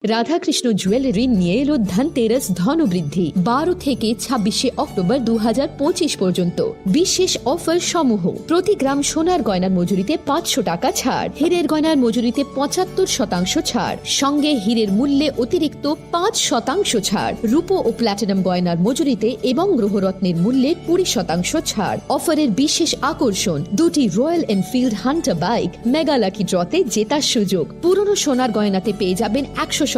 রাধাকৃষ্ণ জুয়েলারি নিয়ে এলো ধনতেরাস ধনবৃদ্ধি 12 থেকে 26শে অক্টোবর 2025 পর্যন্ত। বিশেষ অফার সমূহ: প্রতি গ্রাম সোনার গয়নার মজুরিতে 500 টাকা ছাড়, হীরের গয়নার মজুরিতে 75% ছাড়, সঙ্গে হীরের মূল্যে অতিরিক্ত 5% ছাড়, রূপো ও প্ল্যাটিনাম গয়নার মজুরিতে এবং গ্রহরত্নের মূল্যে 20% ছাড়। অফারের বিশেষ আকর্ষণ: 2টি Royal Enfield Hunter bike mega lucky ড্রতে জেতার সুযোগ। পুরনো সোনার গয়নাতে পেয়ে যাবেন 100%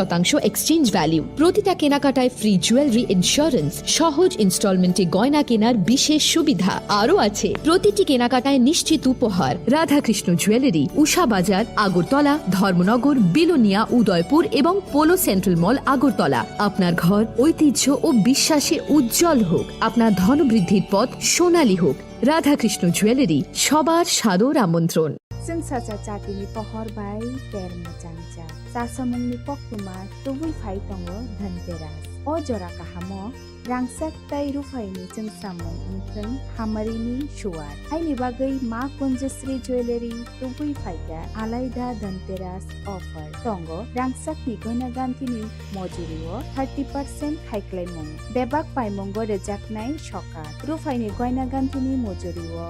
এক্সচেঞ্জ ভ্যালু। প্রতিটা কেনাকাটায় ফ্রি জুয়েলারি ইন্স্যুরেন্স, সহজ ইনস্টলমেন্টে গয়না কেনার বিশেষ সুবিধা আরও আছে। প্রতিটি কেনাকাটায় নিশ্চিত উপহার। রাধাকৃষ্ণ জুয়েলারি, উষা বাজার, আগরতলা, ধর্মনগর, বিলোনিয়া, উদয়পুর এবং পোলো সেন্ট্রাল মল, আগরতলা। আপনার ঘর ঐতিহ্য ও বিশ্বাসে উজ্জ্বল হোক, আপনার ধনবৃদ্ধির পথ সোনালী হোক। রাধাকৃষ্ণ জুয়েলারি, সবার সাদর আমন্ত্রণ। जों साजा जातिनि पहर बाय तेर मोजांजा सासमंनि पक्रुमा तुबुइ फाइ दङो धनतेरास अ जरा काहामो रांसाक ताइ रुफाइनि जों सामं उनथों हामारिनि शुवार आइनि बागै मा कुंजश्री ज्वेलरी तुबुइ फाइगा आलायदा धनतेरास अफार दङो। रांसाकनि गयना गान्थिनि मजुरिओ 30% खाइख्लायमं बेबाक पाइमंगो रेजाकनाय सकात रुफाइनि गयना गान्थिनि मजुरिओ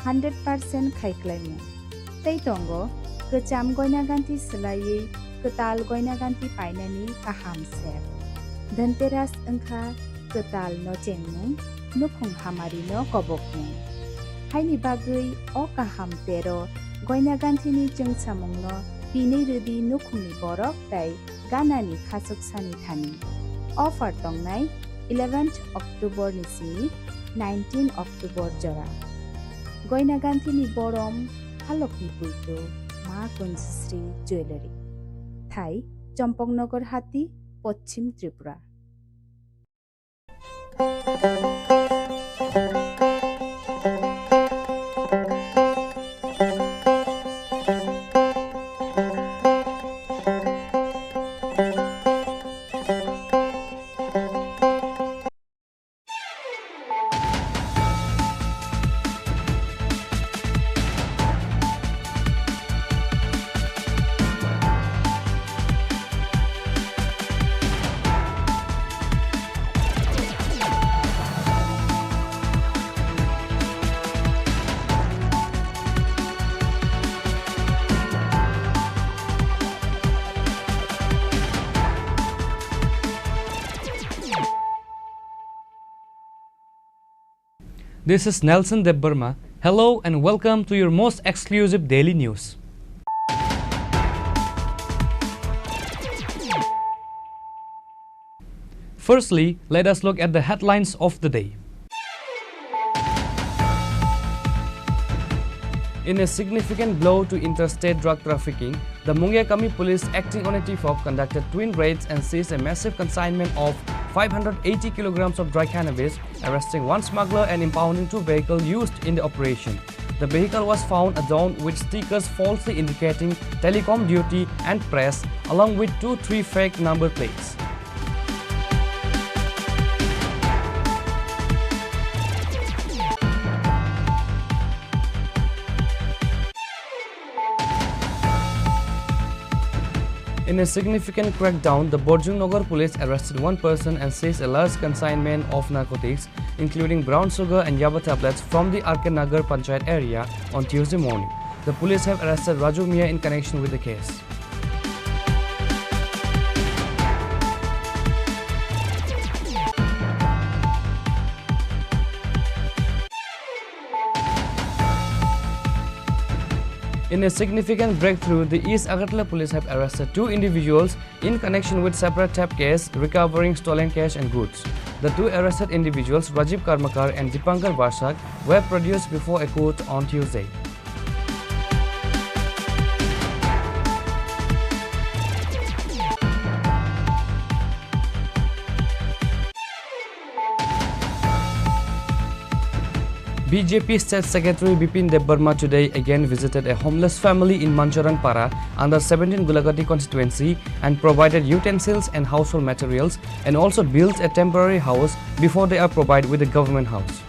100% खाइख्लायमं तै दंगो गोजाम गयना गान्थि सोलायै गोताल गयना गान्थि पाइनानि गाहाम सेब धनतेरास ओंखा गोताल न जेंमं नुखुं हामारि न गबकमं हाइनि बागै अ गाहाम तेरो गयना गान्थिनि जों सामं न बिनै रोदि नुखुंनि बरफ ताइ गानानि खासकसानि थानि अफार दंनाय 11 अक्टोबर निसिनि 19 अक्टोबर जरा गयना गान्थिनि बरम हालकनि पुइतो मा कुंजश्री ज्वेलरी थाई चम्पकनगर हाटी Paschim Tripura. This is Nelson Debbarma. Hello and welcome to your most exclusive daily news. Firstly, let us look at the headlines of the day. In a significant blow to interstate drug trafficking, the Mungyakami police, acting on a tip-off, conducted twin raids and seized a massive consignment of 580 kilograms of dry cannabis, arresting one smuggler and impounding 2 vehicles used in the operation. The vehicle was found adorned with stickers falsely indicating telecom duty and press, along with 2-3 fake number plates. In In a significant crackdown, the Borjungnagar police arrested one person and seized a large consignment of narcotics, including brown sugar and yaba tablets from the RK Nagar Panchayat area on Tuesday morning. The police have arrested Raju Mia in connection with the case. In a significant breakthrough, the East Agartala police have arrested 2 individuals in connection with separate theft case, recovering stolen cash and goods. The 2 arrested individuals, Rajiv Karmakar and Dipankar Varsak, were produced before a court on Tuesday. BJP State Secretary Bipin Debbarma today again visited a homeless family in Mancharangpara under 17 Gulagati constituency and provided utensils and household materials, and also built a temporary house before they are provided with a government house.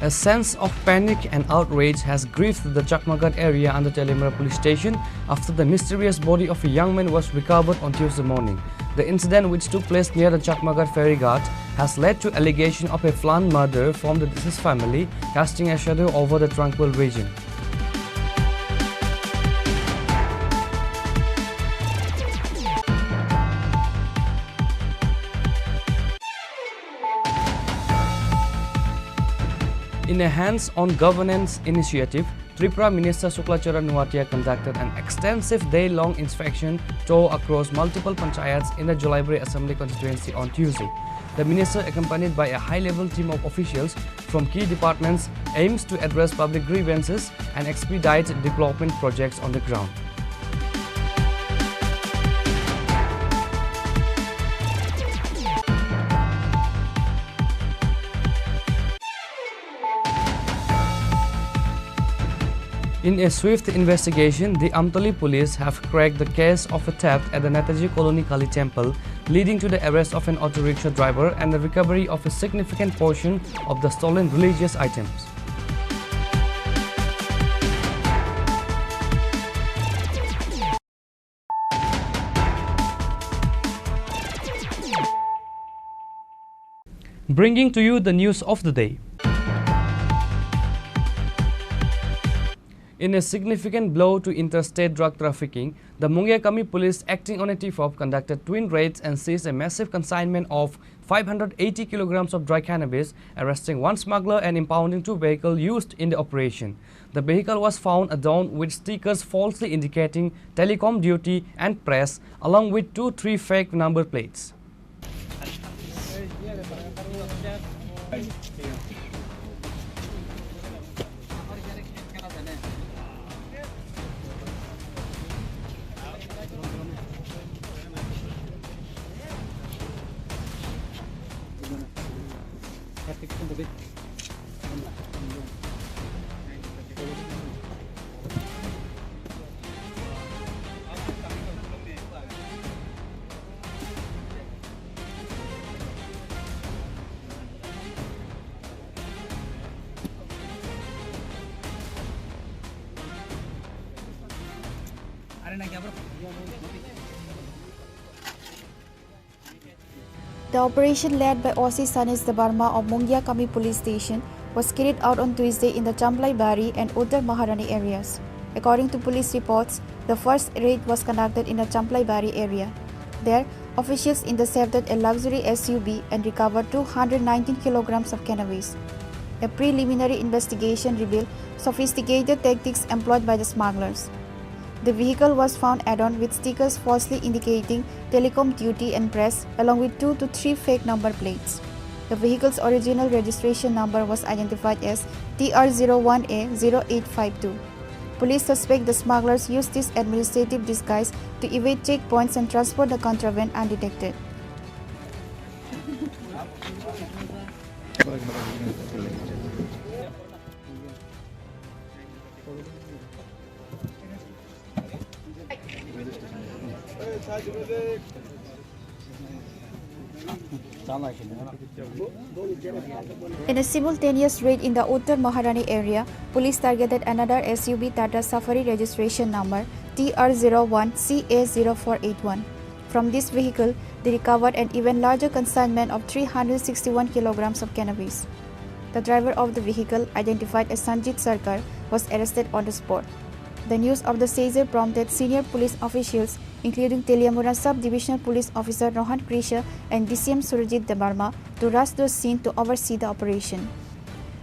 A sense of panic and outrage has gripped the Chakmagat area under Telemara police station after the mysterious body of a young man was recovered on Tuesday morning. The incident, which took place near the Chakmagat ferry ghat, has led to allegation of a planned murder from the deceased family, casting a shadow over the tranquil region. In a hands-on governance initiative, Tripura Minister Suklacharan Nuatia conducted an extensive day-long inspection tour across multiple panchayats in the Jolaibari Assembly constituency on Tuesday. The minister, accompanied by a high-level team of officials from key departments, aims to address public grievances and expedite development projects on the ground. In a swift investigation, the Amtali police have cracked the case of a theft at the Netaji Colony Kali Temple, leading to the arrest of an auto rickshaw driver and the recovery of a significant portion of the stolen religious items. Bringing to you the news of the day. In a significant blow to interstate drug trafficking, the Mungyakami police, acting on a tip-off, conducted twin raids and seized a massive consignment of 580 kilograms of dry cannabis, arresting one smuggler and impounding 2 vehicles used in the operation. The vehicle was found adorned with stickers falsely indicating telecom duty and press, along with 2-3 fake number plates. The operation, led by OC Sanis Debarma of Mungyakami Police Station, was carried out on Tuesday in the Champlai Bari and Uttar Maharani areas. According to police reports, the first raid was conducted in the Champlai Bari area. There, officials intercepted a luxury SUV and recovered 219 kilograms of cannabis. A preliminary investigation revealed sophisticated tactics employed by the smugglers. The vehicle was found adorned with stickers falsely indicating telecom duty and press, along with 2 to 3 fake number plates. The vehicle's original registration number was identified as TR01A0852. Police suspect the smugglers used this administrative disguise to evade checkpoints and transport the contraband undetected. In a simultaneous raid in the Uttar Maharani area, police targeted another SUV Tata Safari registration number TR01CA0481. From this vehicle, they recovered an even larger consignment of 361 kilograms of cannabis. The driver of the vehicle, identified as Sanjit Sarkar, was arrested on the spot. The news of the seizure prompted senior police officials, including Teliamura Sub-Divisional Police Officer Rohan Krisha and DCM Surajit Debarma, to rush to the scene to oversee the operation.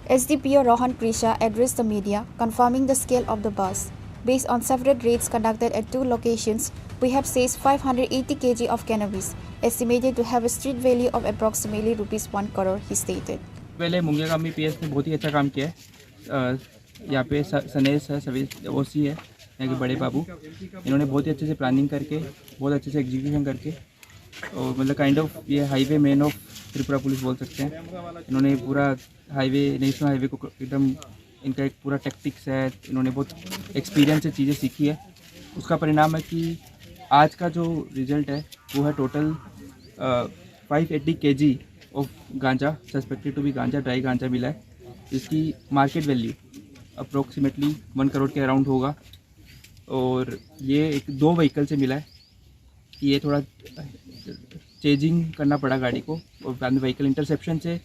SDPO Rohan Krisha addressed the media, confirming the scale of the bust. Based on several raids conducted at 2 locations, we have seized 580 kg of cannabis, estimated to have a street value of approximately ₹1 crore, he stated. पहले मुंगिया कामी PS ने बहुत ही अच्छा काम किया है। यहाँ पे सनेस है, सभी ओसी है, यहाँ के बड़े बाबू, इन्होंने बहुत ही अच्छे से प्लानिंग करके, बहुत अच्छे से एग्जीक्यूशन करके, और मतलब काइंड ऑफ ये highway man of Tripura police बोल सकते हैं। इन्होंने पूरा हाईवे, नेशनल हाईवे को एकदम, इनका एक पूरा टैक्टिक्स है, इन्होंने बहुत एक्सपीरियंस से चीज़ें सीखी है। उसका परिणाम है कि आज का जो रिजल्ट है वो है टोटल 580 kg ऑफ गांजा, सस्पेक्टेड टू बी गांजा, ड्राई गांजा मिला है। इसकी मार्केट वैल्यू अप्रोक्सीमेटली 1 करोड़ के अराउंड होगा, और ये 2 व्हीकल से मिला है। ये थोड़ा चेजिंग करना पड़ा गाड़ी को, और बाद में व्हीकल इंटरसेप्शन से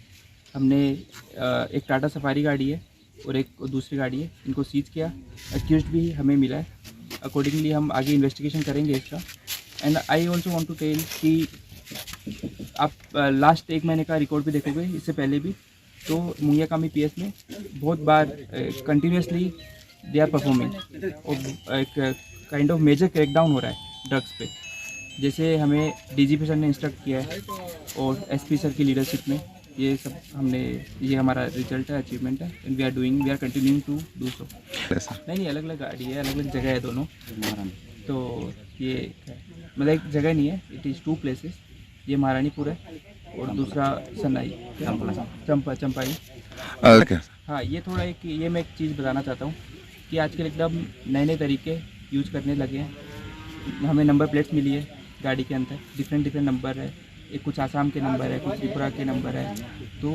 हमने एक टाटा सफारी गाड़ी है और एक दूसरी गाड़ी है, इनको सीज किया। एक्यूज्ड भी हमें मिला है, अकॉर्डिंगली हम आगे इन्वेस्टिगेशन करेंगे इसका। And I also want to tell कि आप लास्ट 1 महीने का रिकॉर्ड भी देखोगे, इससे पहले भी, तो मुंगिया कामी पीएस में बहुत बार कंटिन्यूसली दे आर परफॉर्मिंग, और एक काइंड ऑफ मेजर क्रैकडाउन हो रहा है ड्रग्स पे। जैसे हमें डीजीपी सर ने इंस्ट्रक्ट किया है और एसपी सर की लीडरशिप में ये सब हमने, ये हमारा रिजल्ट है, अचीवमेंट है, and we are continuing to do so. नहीं, अलग अलग गाड़ी है, अलग अलग जगह है दोनों, तो ये मतलब एक जगह नहीं है, इट इज़ 2 प्लेसेस। ये महारानीपुर है और दूसरा सनाई चंपाई। हाँ, ये थोड़ा ये मैं एक चीज़ बताना चाहता हूँ कि आजकल एकदम नए नए तरीके यूज करने लगे हैं। हमें नंबर प्लेट्स मिली है गाड़ी के अंदर, डिफरेंट नंबर है, एक कुछ आसाम के नंबर है, कुछ त्रिपुरा के नंबर है, तो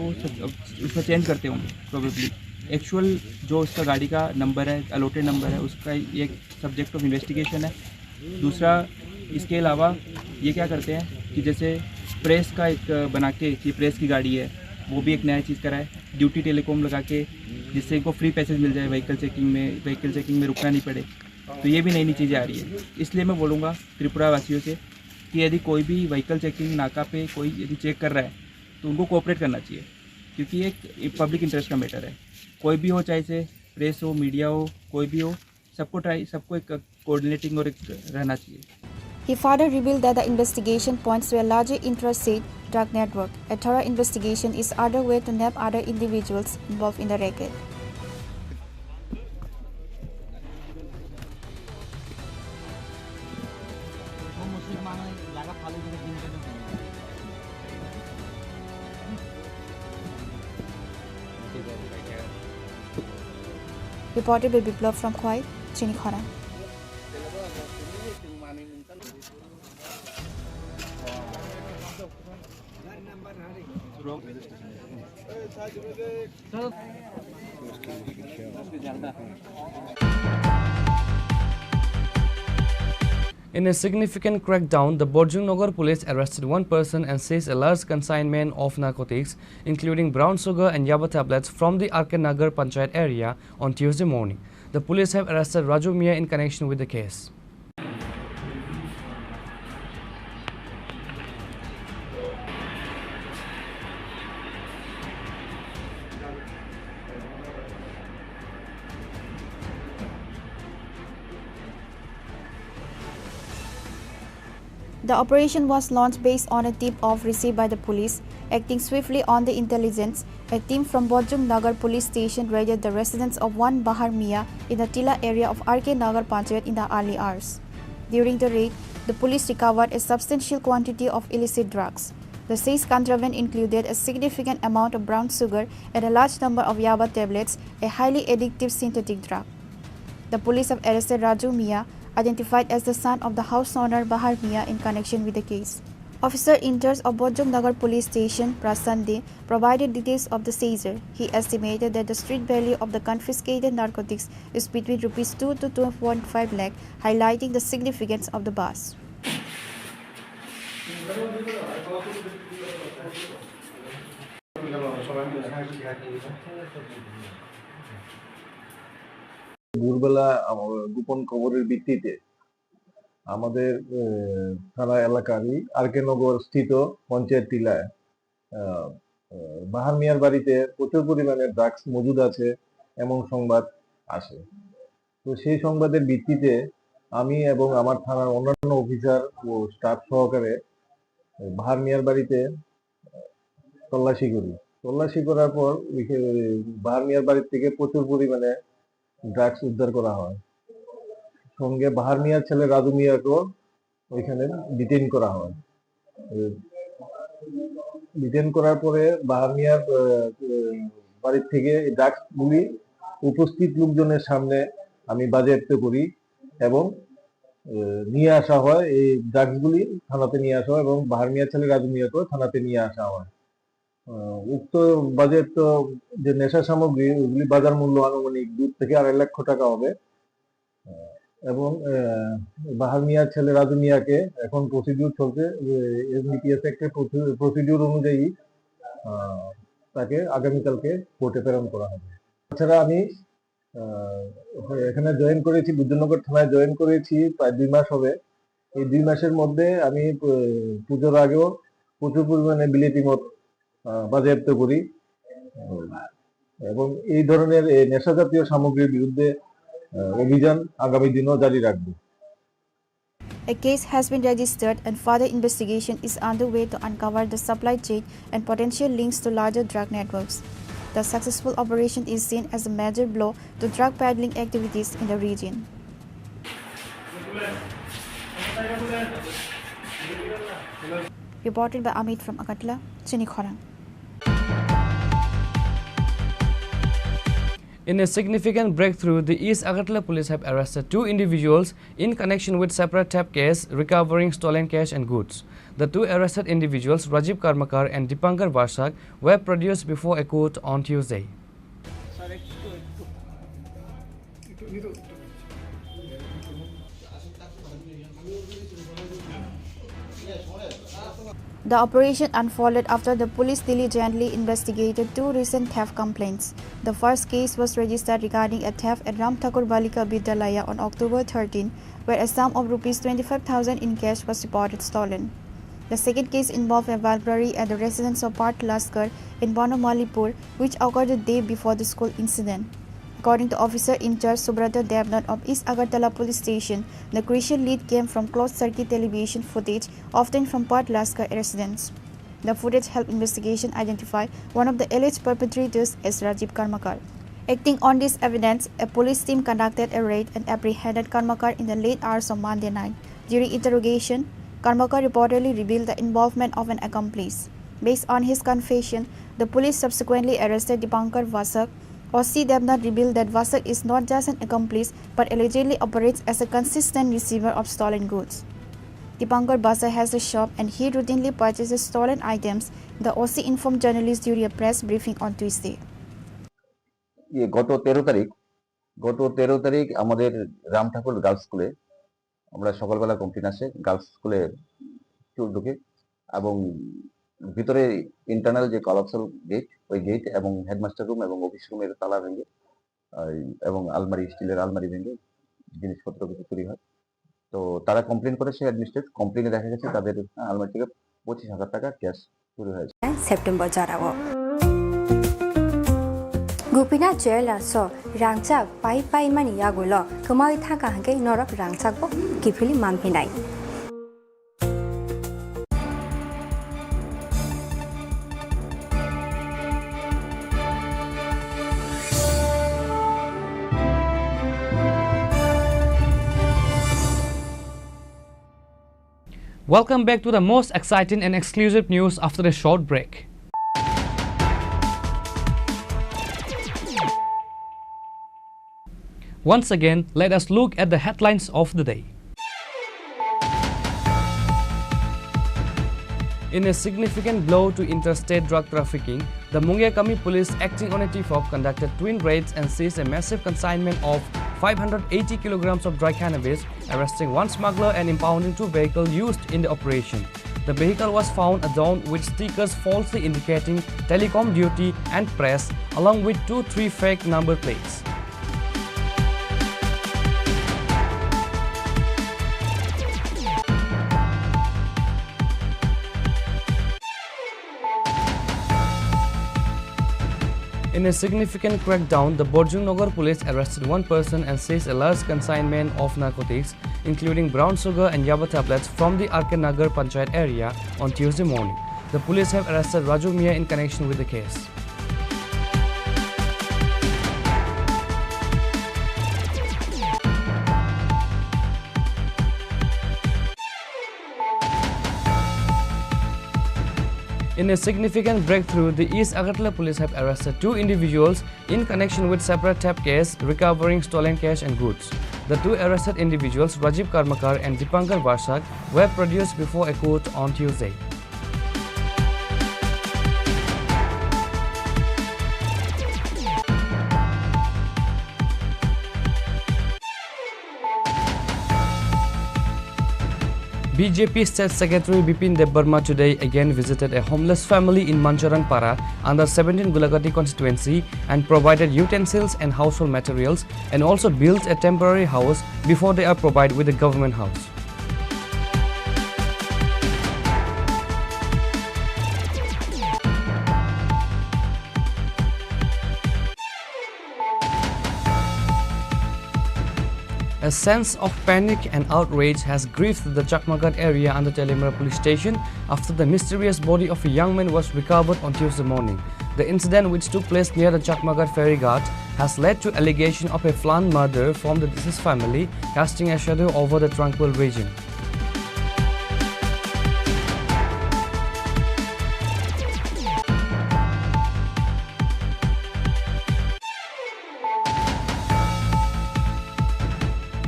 उसमें चेंज करते होंगे प्रोबेबली। एक्चुअल जो उसका गाड़ी का नंबर है, अलॉटेड नंबर है, उसका एक सब्जेक्ट ऑफ इन्वेस्टिगेशन है। दूसरा, इसके अलावा ये क्या करते हैं कि जैसे प्रेस का एक बना के, कि प्रेस की गाड़ी है, वो भी एक नया चीज़ करा है, ड्यूटी टेलीकॉम लगा के, जिससे इनको फ्री पैसेज मिल जाए व्हीकल चेकिंग में रुकना नहीं पड़े। तो ये भी नई नई चीज़ें आ रही है। इसलिए मैं बोलूँगा त्रिपुरा वासियों से कि यदि कोई भी व्हीकल चेकिंग नाका पे कोई यदि चेक कर रहा है तो उनको कोऑपरेट करना चाहिए, क्योंकि एक पब्लिक इंटरेस्ट का मैटर है। कोई भी हो, चाहे से प्रेस हो, मीडिया हो, कोई भी हो, सबको एक कोऑर्डिनेटिंग और एक रहना चाहिए। He further revealed that the investigation points to a larger intrastate drug network. A thorough investigation is underway to nab other individuals involved in the racket. Reported by Biplav from Khwai, Chini Khorang. In a significant crackdown, the Borjungnagar police arrested 1 person and seized a large consignment of narcotics, including brown sugar and yaba tablets, from the RK Nagar Panchayat area on Tuesday morning. The police have arrested Raju Mia in connection with the case. The operation was launched based on a tip-off received by the police. Acting swiftly on the intelligence, a team from Bojung Nagar police station raided the residence of one Bahar Mia in the Tila area of RK Nagar Panchayat in the early hours. During the raid, the police recovered a substantial quantity of illicit drugs. The seized contraband included a significant amount of brown sugar and a large number of yaba tablets, a highly addictive synthetic drug. The police have arrested Raju Mia, identified as the son of the house owner Bahar Mia, in connection with the case. Officer in charge of Bojong Nagar Police Station, Prasande, provided details of the seizure. He estimated that the street value of the confiscated narcotics is between rupees 2 to 2.5 lakh, highlighting the significance of the bus. ভোরবেলা গোপন খবরের ভিত্তিতে আমাদের থানা এলাকারই আরকে নগর স্থিত পঞ্চায়েত টিলায় বাহার মিয়ার বাড়িতে প্রচুর পরিমাণে ড্রাগস মজুদ আছে এমন সংবাদ আসে। তো সেই সংবাদের ভিত্তিতে আমি এবং আমার থানার অন্যান্য অফিসার ও স্টাফ সহকারে বাহার মিয়ার বাড়িতে তল্লাশি করি। তল্লাশি করার পর বাহার মিয়ার বাড়ি থেকে প্রচুর পরিমাণে ড্রাগস উদ্ধার করা হয়। সঙ্গে বাহার মিয়ার ছেলে রাজু মিয়াকেও ওইখানে ডিটেইন করা হয়। ডিটেইন করার পরে বাহার মিয়ার বাড়ির থেকে ড্রাগস গুলি উপস্থিত লোকজনের সামনে আমি বাজেয়াপ্ত করি এবং নিয়ে আসা হয়। এই ড্রাগস গুলি থানাতে নিয়ে আসা হয় এবং বাহার মিয়ার ছেলে রাজু মিয়াকেও থানাতে নিয়ে আসা হয়। উক্ত বাজেয়াপ্ত যে নেশা সামগ্রী ওগুলি বাজার মূল্য আনুমানিক 2 থেকে 2.5 লক্ষ টাকা হবে এবং বাহার মিয়ার ছেলে রাজু মিয়াকে এখন প্রসিডিউর চলছে। এনডিপিএস অ্যাক্টের প্রসিডিউর অনুযায়ী তাকে আগামীকালকে কোর্টে প্রেরণ করা হবে। তাছাড়া আমি এখানে জয়েন করেছি, বুদ্ধনগর থানায় জয়েন করেছি প্রায় 2 মাস হবে। এই 2 মাসের মধ্যে আমি পুজোর আগেও প্রচুর পরিমাণে বিলেতি মদ বাজেয়াপ্ত করি এবং এই ধরনের নেশা জাতীয় সামগ্রীর বিরুদ্ধে অভিযান আগামী দিনও জারি রাখব। A case has been registered and further investigation is underway to uncover the supply chain and potential links to larger drug networks. The successful operation is seen as a major blow to drug peddling activities in the region. Reported by Amit from Agatla, Chini Khorang. In a significant breakthrough, the East Agartala police have arrested 2 individuals in connection with separate theft case recovering stolen cash and goods. The 2 arrested individuals, Rajiv Karmakar and Dipankar Varsak, were produced before a court on Tuesday. The operation unfolded after the police diligently investigated 2 recent theft complaints. The first case was registered regarding a theft at Ram Thakur Balika Vidyalaya on October 13, where a sum of rupees 25,000 in cash was reported stolen. The second case involved a burglary at the residence of Part Laskar in Bonomalipur, which occurred the day before the school incident. According to officer in charge Subrata Devnath of East Agartala Police Station, the crucial lead came from closed-circuit television footage obtained from Part Laskar residence. The footage helped investigation identify one of the alleged perpetrators as Rajiv Karmakar. Acting on this evidence, a police team conducted a raid and apprehended Karmakar in the late hours of Monday night. During interrogation, Karmakar reportedly revealed the involvement of an accomplice. Based on his confession, the police subsequently arrested Dipankar Varsak. OC Devnath revealed that Varsak is not just an accomplice but allegedly operates as a consistent receiver of stolen goods. Dipankar Varsak has a shop and he routinely purchases stolen items, the OC informed journalists during a press briefing on Tuesday. গত 13 তারিখ আমাদের রাম ঠাকুর girls স্কুলে আমরা সকালবেলা complain আসে girls স্কুলে চোর ঢুকে এবং ভিতরে ইন্টারনাল যে কলাপসাল গেট ওই গেট এবং হেডমাস্টার রুম এবং অফিস রুমের তালা ভেঙে এবং আলমারি স্টিলের আলমারি ভেঙে জিনিসপত্র কিছু চুরি হয়। তো তারা কমপ্লেন করেছে অ্যাডমিনিস্ট্রেট কমপ্লেনে দেখা গেছে তাদের আলমারি থেকে 25,000 টাকা ক্যাশ চুরি হয়েছে। সেপ্টেম্বর জারাও গুপিনা জেলাস রাংচাক পাই পাই মানি ইয়াগুল কমাই থাকা হাঙ্কে নরক রাংচাকবো কিফিলি মানফিনাই। Welcome back to the most exciting and exclusive news after a short break. Once again, let us look at the headlines of the day. In a significant blow to interstate drug trafficking, the Mungyakami police, acting on a tip-off, conducted twin raids and seized a massive consignment of 580 kilograms of dry cannabis, arresting one smuggler and impounding 2 vehicles used in the operation. The vehicle was found adorned with stickers falsely indicating telecom duty and press, along with 2-3 fake number plates. In a significant crackdown, the Borjungnagar police arrested one person and seized a large consignment of narcotics, including brown sugar and yaba tablets from the Arkenagar Panchayat area on Tuesday morning. The police have arrested Raju Mia in connection with the case. In a significant breakthrough, the East Agartala police have arrested 2 individuals in connection with separate theft case, recovering stolen cash and goods. The 2 arrested individuals, Rajiv Karmakar and Dipankar Varsak, were produced before a court on Tuesday. BJP State Secretary Bipin Debbarma today again visited a homeless family in Manjarangpara under 17 Gulagati constituency and provided utensils and household materials, and also built a temporary house before they are provided with a government house. A sense of panic and outrage has gripped the Chakmagat area under Telemara police station after the mysterious body of a young man was recovered on Tuesday morning. The incident, which took place near the Chakmagat ferry ghat, has led to allegation of a planned murder from the deceased family, casting a shadow over the tranquil region.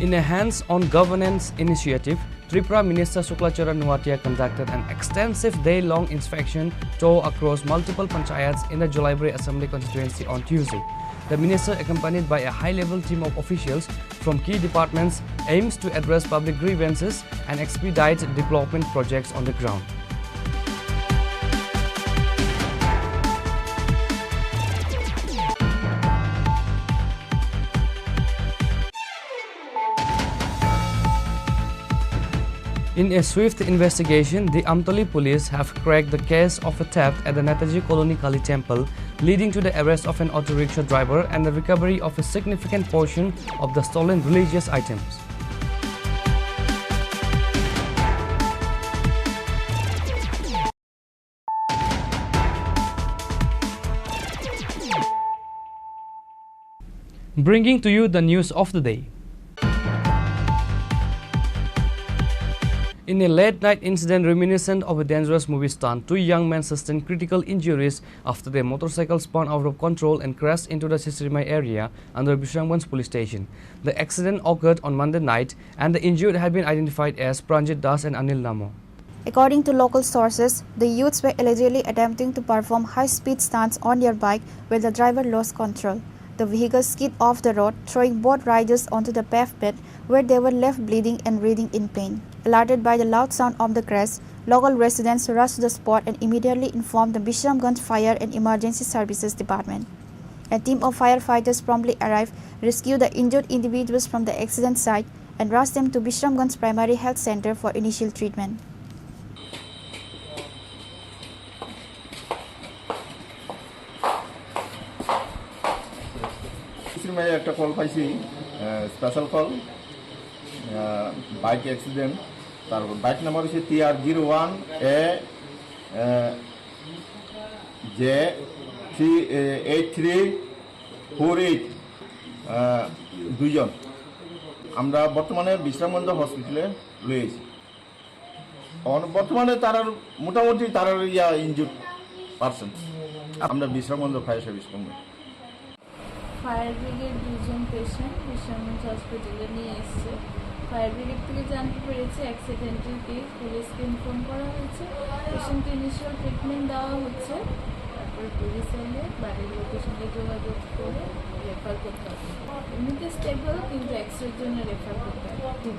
In a hands-on governance initiative, Tripura Minister Suklacharan Nuatia conducted an extensive day-long inspection tour across multiple panchayats in the Jolaibari Assembly constituency on Tuesday. The minister, accompanied by a high-level team of officials from key departments, aims to address public grievances and expedite development projects on the ground. In a swift investigation, the Amtali police have cracked the case of a theft at the Netaji Colony Kali Temple, leading to the arrest of an auto rickshaw driver and the recovery of a significant portion of the stolen religious items. Bringing to you the news of the day. In a late-night incident reminiscent of a dangerous movie stunt, 2 young men sustained critical injuries after their motorcycle spun out of control and crashed into the Sisrimai area under Bishrangganj police station. The accident occurred on Monday night, and the injured had been identified as Pranjit Das and Anil Namo. According to local sources, the youths were allegedly attempting to perform high-speed stunts on their bike where the driver lost control. The vehicle skid off the road, throwing both riders onto the pavement, where they were left bleeding and writhing in pain. Alerted by the loud sound of the crash, local residents rushed to the spot and immediately informed the Bisramganj Fire and Emergency Services Department. A team of firefighters promptly arrived, rescued the injured individuals from the accident site, and rushed them to Bisramganj Primary Health Center for initial treatment. একটা call পাইছি special call bike accident তারপর bike number হচ্ছে TR01 J8348 দুইজন আমরা বর্তমানে বিশ্রামগঞ্জ হসপিটালে রয়েছি। বর্তমানে তারা মোটামুটি তারা ইনজুর্ড পারসন আমরা Bishramganj fire service company fire brigade 2জন পেশেন্ট বিশ্রামগঞ্জ হসপিটালে নিয়ে এসছে। ফায়ার ব্রিগেড থেকে জানতে পেরেছি অ্যাক্সিডেন্টাল কেস, পুলিশকে ইনফর্ম করা হয়েছে, পেশেন্টকে ইনিশিয়াল ট্রিটমেন্ট দেওয়া হচ্ছে, তারপরে পুলিশ এলে বাড়ির লোকের সঙ্গে যোগাযোগ করে রেফার করতে হবে। এমনিতে স্টেবল, কিন্তু এক্সরের জন্য রেফার করতে হবে।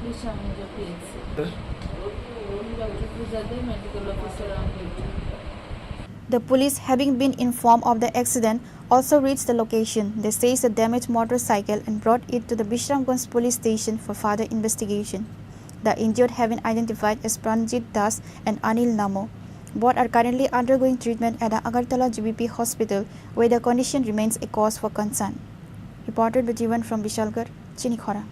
বিশামঞ্জ পেয়েছি ডক্টর পূজাদের medical officer on duty. The police, having been informed of the accident, also reached the location. They seized a damaged motorcycle and brought it to the Bishramganj police station for further investigation. The injured have been identified as Pranjit Das and Anil Namo. Both are currently undergoing treatment at the Agartala GBP hospital, where the condition remains a cause for concern. Reported by Jivan from Vishalgarh, Chini Khorang.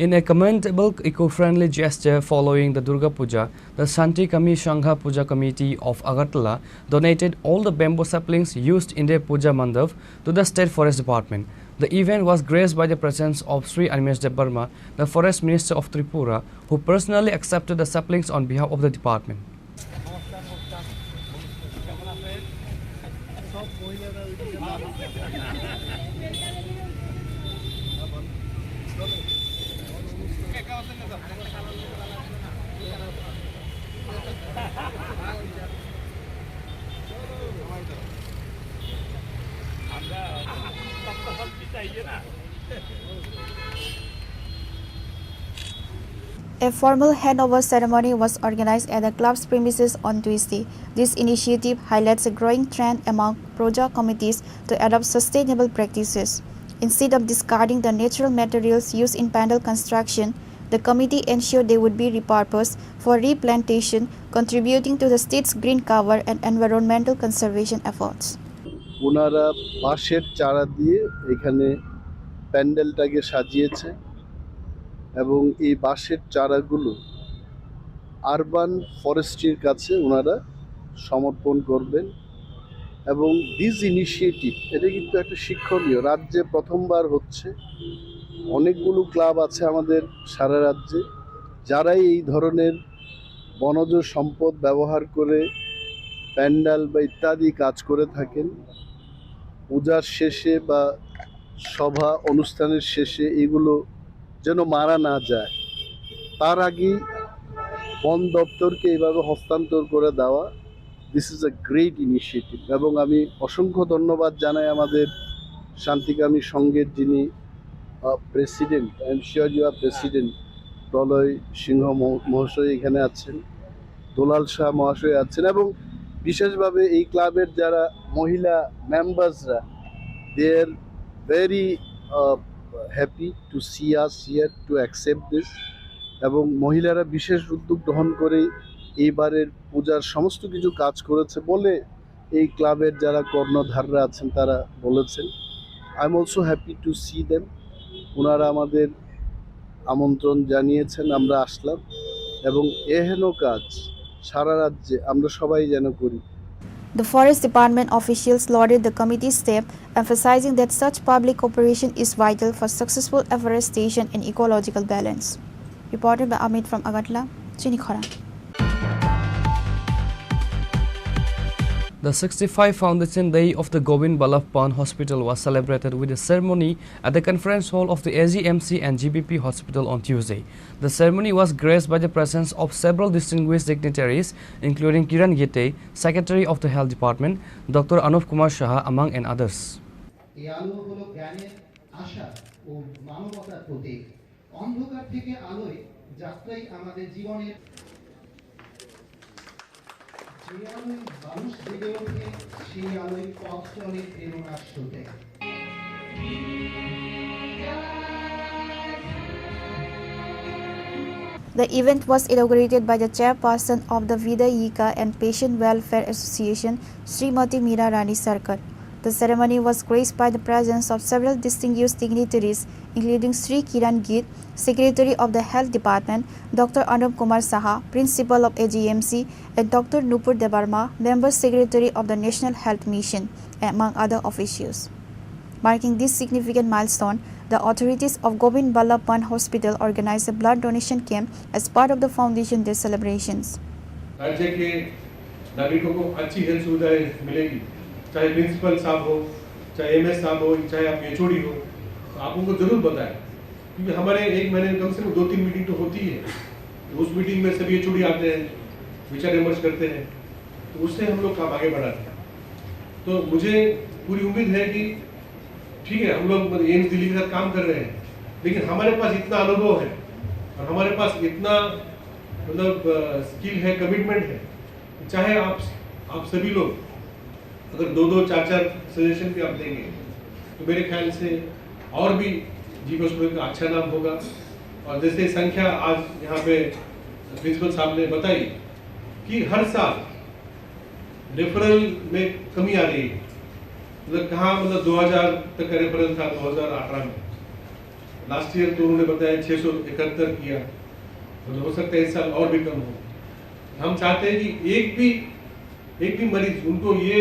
In a commendable eco-friendly gesture following the Durga Puja, the Shanti Kami Shangha Puja Committee of Agartala donated all the bamboo saplings used in their Puja Mandap to the State Forest Department. The event was graced by the presence of Sri Animesh Debarma, the Forest Minister of Tripura, who personally accepted the saplings on behalf of the department. A formal handover ceremony was organized at the club's premises on Tuesday. This initiative highlights a growing trend among Puja committees to adopt sustainable practices. Instead of discarding the natural materials used in pandal construction, the committee ensured they would be repurposed for replantation, contributing to the state's green cover and environmental conservation efforts. ওনারা বাঁশের চারা দিয়ে এখানে প্যান্ডেলটাকে সাজিয়েছে এবং এই বাঁশের চারাগুলো আরবান ফরেস্ট্রির কাছে ওনারা সমর্পণ করবেন এবং দিস ইনিশিয়েটিভ এটা কিন্তু একটা শিক্ষণীয়, রাজ্যে প্রথমবার হচ্ছে। অনেকগুলো ক্লাব আছে আমাদের সারা রাজ্যে যারাই এই ধরনের বনজ সম্পদ ব্যবহার করে প্যান্ডেল বা ইত্যাদি কাজ করে থাকেন। পূজার শেষে বা সভা অনুষ্ঠানের শেষে এগুলো যেন মারা না যায়, তার আগেই বন দপ্তরকে এইভাবে হস্তান্তর করে দেওয়া, this is a great initiative. এবং আমি অসংখ্য ধন্যবাদ জানাই আমাদের শান্তিকামী সংঘের যিনি president, I am sure you are president, Pralay Singha মহাশয় এখানে আছেন, দোলাল শাহ মহাশয় আছেন, এবং বিশেষভাবে এই ক্লাবের যারা মহিলা মেম্বার্সরা, they are very happy to see us here to accept this. এবং মহিলারা বিশেষ উদ্যোগ গ্রহণ করে এইবারের পূজার সমস্ত কিছু কাজ করেছে বলে এই ক্লাবের যারা কর্ণধাররা আছেন তারা বলেছেন। I am also happy to C them. ওনারা আমাদের আমন্ত্রণ জানিয়েছেন, আমরা আসলাম এবং এহেন কাজ সারা রাজ্যে আমরা সবাই যেন করি। The Forest Department officials lauded the committee's step, emphasizing that such public cooperation is vital for successful afforestation and ecological balance. Reported by Amit from Agartala, Chini Khorang. The 65th Foundation Day of the Govind Ballabh Pant Hospital was celebrated with a ceremony at the conference hall of the AGMC and GBP Hospital on Tuesday. The ceremony was graced by the presence of several distinguished dignitaries, including Kiran Gite, Secretary of the Health Department, Dr. Anup Kumar Shah, among and others. এই আলো হলো জ্ঞানের, আশা ও মানবতার প্রতীক। অন্ধকার থেকে আলোয় যাত্রাই আমাদের জীবনের, যে আলোয় মানুষ জেগে ওঠে সেই আলোয় পথ চলে প্রেরণার স্রোতে। The event was inaugurated by the chairperson of the Vidayika and Patient Welfare Association, Srimati Meera Rani Sarkar. The ceremony was graced by the presence of several distinguished dignitaries, including Sri Kiran Git, Secretary of the Health Department, Dr. Anup Kumar Saha, Principal of AGMC, and Dr. Nupur Debarma, Member Secretary of the National Health Mission, among other officials. Marking this significant milestone, the authorities of Govind Ballabh Pant Hospital organized a blood donation camp as part of the Foundation Day celebrations. राज्य के नागरिकों को अच्छी health सुविधाएं मिलेगी, चाहे principal साहब हो, चाहे MS साहब हो, चाहे आप HOD हो, तो आप उनको जरूर बताएं, क्योंकि हमारे एक महीने में कम से कम 2-3 मीटिंग तो होती है। तो उस मीटिंग में सभी HOD आते हैं, विचार विमर्श करते हैं, तो उससे हम लोग काम आगे बढ़ाते हैं। तो मुझे पूरी उम्मीद है कि ठीक है, हम लोग एम्स दिल्ली के साथ काम कर रहे हैं, लेकिन हमारे पास इतना अनुभव है और हमारे पास इतना स्किल है, कमिटमेंट है, चाहे आप सभी लोग अगर 2-2, 4-4 सजेशन भी आप देंगे तो मेरे ख्याल से और भी जी हॉस्पिटल का अच्छा नाम होगा। और जैसे संख्या आज यहाँ पे प्रिंसिपल साहब ने बताई कि हर साल रेफरल में कमी आ रही है, कहाँ 2000 तक का रेफरल था 2018 में, लास्ट ईयर तो उन्होंने बताया 671 किया, हो सकता है इस साल और भी कम हो। हम चाहते हैं कि एक भी मरीज उनको ये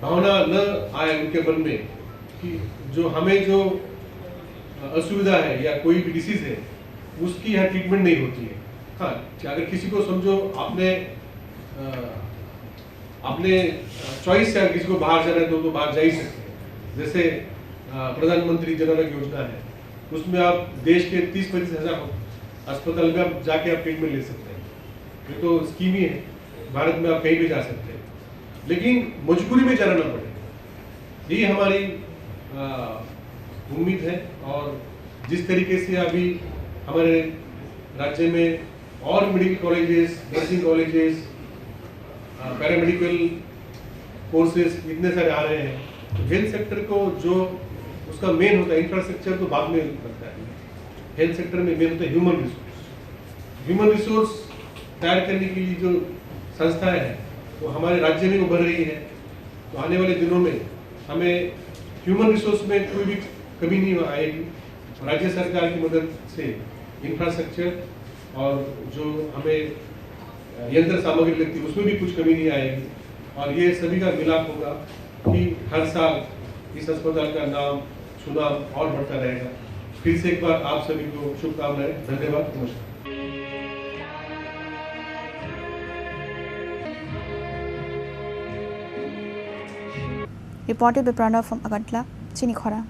भावना न आए उनके मन में कि जो हमें जो असुविधा है या कोई भी डिसीज है उसकी यहाँ ट्रीटमेंट नहीं होती है। हाँ, अगर किसी को समझो आपने चॉइस से किसी को बाहर जाना है तो बाहर जा ही सकते हैं। जैसे प्रधानमंत्री जन आरोग्य योजना है, उसमें आप देश के 30-35 हज़ार अस्पताल में आप जाके आप ट्रीटमेंट ले सकते हैं। ये तो स्कीम ही है, भारत में आप कहीं भी जा सकते हैं, लेकिन मजबूरी में जाना ना पड़े, ये हमारी उम्मीद है। और जिस तरीके से अभी हमारे राज्य में और medical colleges, nursing colleges, paramedical courses इतने सारे आ रहे हैं, तो हेल्थ सेक्टर को जो उसका मेन होता है, इंफ्रास्ट्रक्चर तो बाद में लगता है, हेल्थ सेक्टर में मेन होता है ह्यूमन रिसोर्स तैयार करने के लिए जो संस्थाएं हैं वो हमारे राज्य में उभर रही है। तो आने वाले दिनों में हमें ह्यूमन रिसोर्स में कोई भी कमी नहीं आएगी। राज्य सरकार की मदद से इंफ्रास्ट्रक्चर और जो हमें यंत्र सामग्री लगती है उसमें भी कुछ कमी नहीं आएगी, और ये सभी का मिलाप होगा कि हर साल इस अस्पताल का नाम सुनाम और बढ़ता रहेगा। फिर से एक बार आप सभी को शुभकामनाएं, धन्यवाद, नमस्कार। Reported by Pranav from Agantla, Chini Khorang.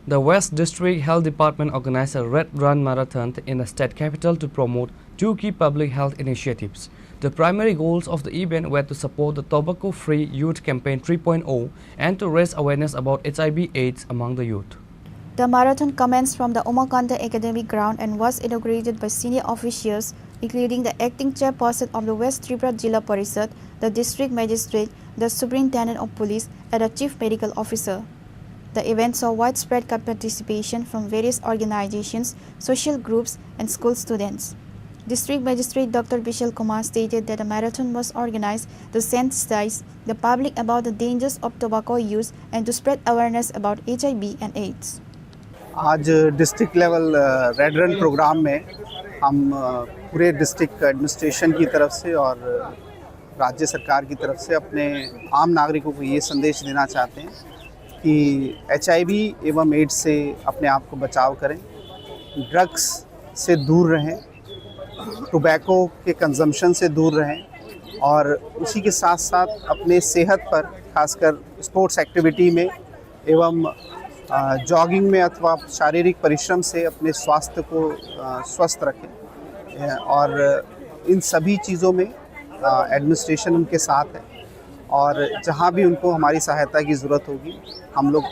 The West District Health Department organized a Red Run Marathon in the state capital to promote two key public health initiatives. The primary goals of the event were to support the Tobacco-Free Youth Campaign 3.0 and to raise awareness about HIV/AIDS among the youth. The marathon commenced from the Umakanta Academic Ground and was inaugurated by senior officials, including the acting chairperson of the West Tripura Jilla Parishad, the district magistrate, the superintendent of police, and the chief medical officer. The event saw widespread participation from various organizations, social groups, and school students. District Magistrate Dr. Vishal Kumar stated that the marathon was organized to sensitize the public about the dangers of tobacco use and to spread awareness about HIV and AIDS. आज district level red run programme में हम पूरे district administration की तरफ से और राज्य सरकार की तरफ से अपने आम नागरिकों को ये संदेश देना चाहते हैं कि HIV एवं एड्स से अपने आप को बचाव करें, ड्रग्स से दूर रहें, टोबैको के कंजम्पशन से दूर रहें और उसी के साथ साथ अपने सेहत पर, खासकर स्पोर्ट्स एक्टिविटी में एवं जॉगिंग में अथवा शारीरिक परिश्रम से अपने स्वास्थ्य को स्वस्थ रखें। और इन सभी चीज़ों में एडमिनिस्ट्रेशन उनके साथ है और जहाँ भी उनको हमारी सहायता की ज़रूरत होगी हम लोग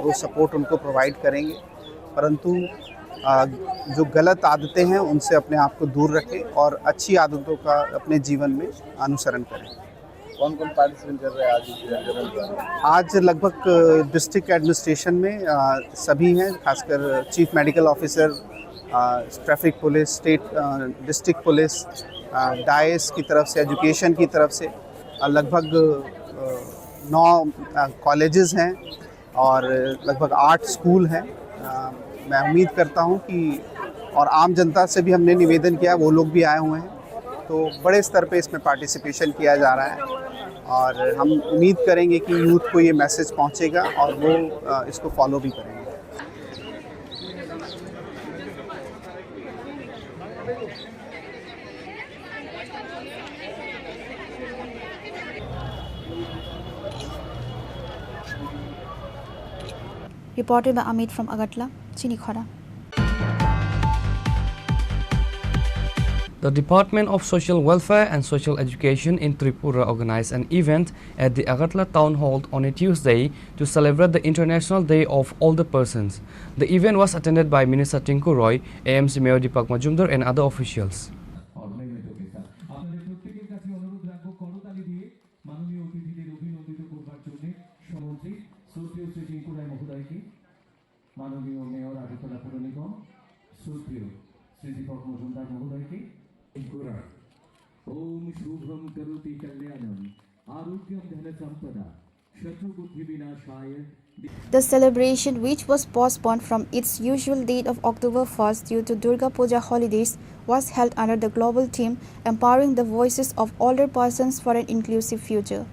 वो सपोर्ट उनको प्रोवाइड करेंगे, परंतु जो गलत आदतें हैं उनसे अपने आप को दूर रखें और अच्छी आदतों का अपने जीवन में अनुसरण करें। कौन कौन पार्टिसिपेट कर रहे हैं आज लगभग डिस्ट्रिक्ट एडमिनिस्ट्रेशन में सभी हैं, खासकर chief medical officer, traffic police, state district police, dice की तरफ से, एजुकेशन की तरफ से लगभग 9 कॉलेजेस हैं और लगभग 8 स्कूल हैं। मैं उम्मीद करता हूं कि और आम जनता से भी हमने निवेदन किया, वो लोग भी आए हुए हैं, तो बड़े स्तर पे इसमें पार्टिसिपेशन किया जा रहा है और हम उम्मीद करेंगे कि यूथ को ये मैसेज पहुंचेगा और वो इसको फॉलो भी करेंगे। Reported by Amit from Agartala, Chini Khorang. The Department of Social Welfare and Social Education in Tripura organized an event at the Agartala Town Hall on a Tuesday to celebrate the International Day of Older Persons. The event was attended by Minister Tinku Roy, AMC Mayor Deepak Majumdar and other officials. ओम शुभम करोति कल्याणम आरोग्यम धन संपदा शत्रुबुद्धि विनाशाय. The celebration, which was postponed from its usual date of October 1st due to Durga Puja holidays, was held under the global theme Empowering the Voices of Older Persons for an Inclusive Future.